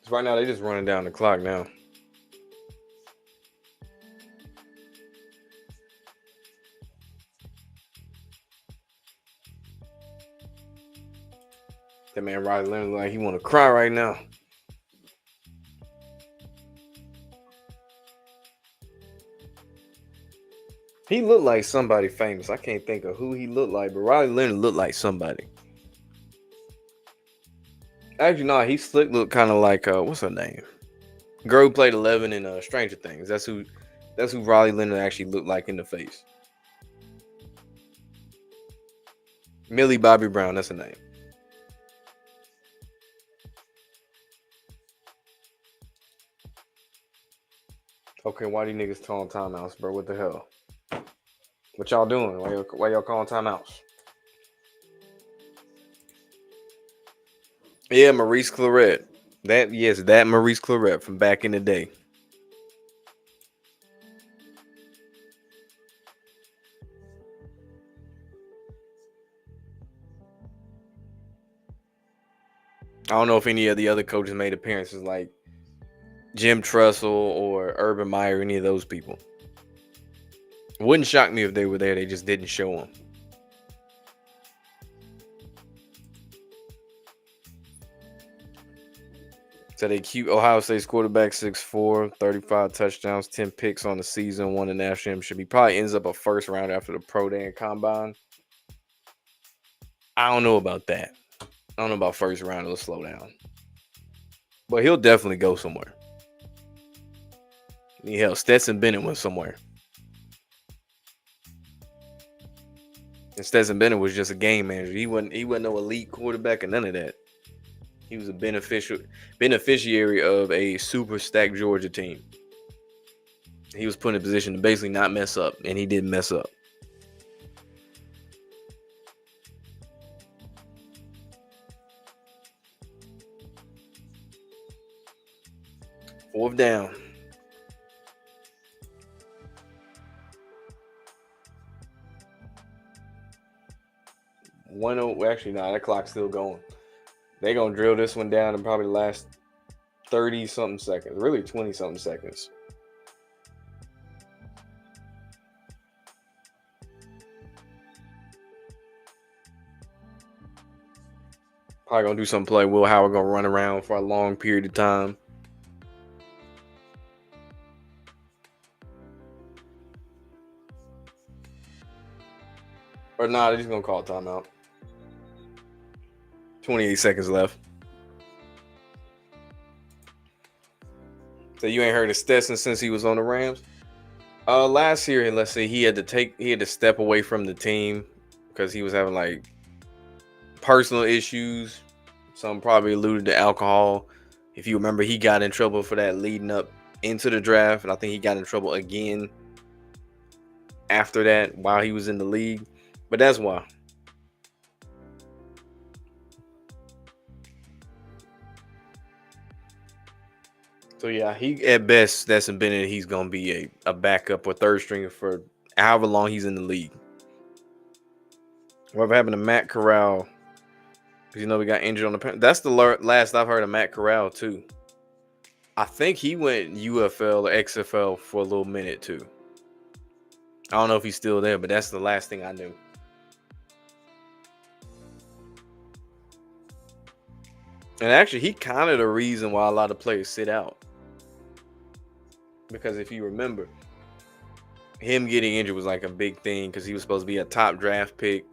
Right now, they just running down the clock now. That man Riley Leonard look like he want to cry right now. He looked like somebody famous. I can't think of who he looked like, but Riley Leonard looked like somebody. Actually, no, he slick looked kind of like what's her name? Girl who played 11 in Stranger Things. That's who Riley Leonard actually looked like in the face. Millie Bobby Brown, that's her name. Okay, why these niggas calling timeouts, bro? What the hell? What y'all doing? Why y'all calling timeouts? Yeah, Maurice Claret. That Maurice Claret from back in the day. I don't know if any of the other coaches made appearances like Jim Tressel or Urban Meyer, any of those people. Wouldn't shock me if they were there. They just didn't show them. So they cute Ohio State's quarterback 6'4", 35 touchdowns, 10 picks on the season, won the national championship. He probably ends up a first round after the pro day and combine. I don't know about that. I don't know about first round. It'll slow down. But he'll definitely go somewhere. Hell, Stetson Bennett went somewhere. And Stetson Bennett was just a game manager. He wasn't no elite quarterback or none of that. He was a beneficiary of a super stacked Georgia team. He was put in a position to basically not mess up, and he didn't mess up. Fourth down. Actually, no, that clock's still going. They're going to drill this one down in probably the last 30-something seconds. Really 20-something seconds. Probably going to do some play. Will Howard going to run around for a long period of time. Or nah, they're just going to call a timeout. 28 seconds left. So you ain't heard of Stetson since he was on the Rams? Last year, let's say he had to step away from the team because he was having like personal issues. Some probably alluded to alcohol. If you remember, he got in trouble for that leading up into the draft, and I think he got in trouble again after that while he was in the league. But that's why. So yeah, he at best Stetson Bennett, he's gonna be a backup or third stringer for however long he's in the league. Whatever happened to Matt Corral? Because we got injured on the. That's the last I've heard of Matt Corral too. I think he went UFL or XFL for a little minute too. I don't know if he's still there, but that's the last thing I knew. And actually, he kind of the reason why a lot of players sit out. Because if you remember, him getting injured was like a big thing because he was supposed to be a top draft pick,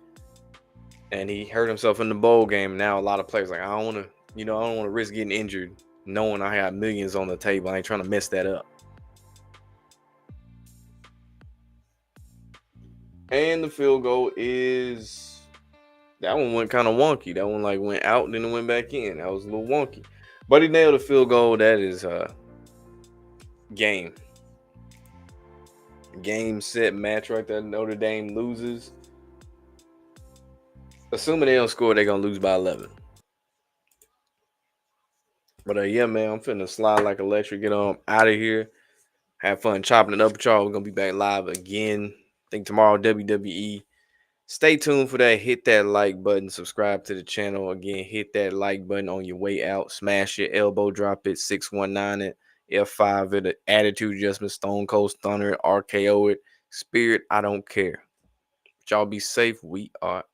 and he hurt himself in the bowl game. Now a lot of players like, I don't want to risk getting injured, knowing I have millions on the table. I ain't trying to mess that up. And the field goal is that one went kind of wonky. That one like went out and then it went back in. That was a little wonky, but he nailed a field goal. That is game set match right there. Notre Dame loses. Assuming they don't score, they're gonna lose by 11. But yeah, man, I'm finna slide like electric. Get on out of here. Have fun chopping it up with y'all. We're gonna be back live again. I think tomorrow WWE. Stay tuned for that. Hit that like button. Subscribe to the channel. Again, hit that like button on your way out. Smash it. Elbow drop it. 619 it. F5 it. Attitude adjustment. Stone Cold Stunner it. RKO it. Spirit. I don't care. But y'all be safe. We are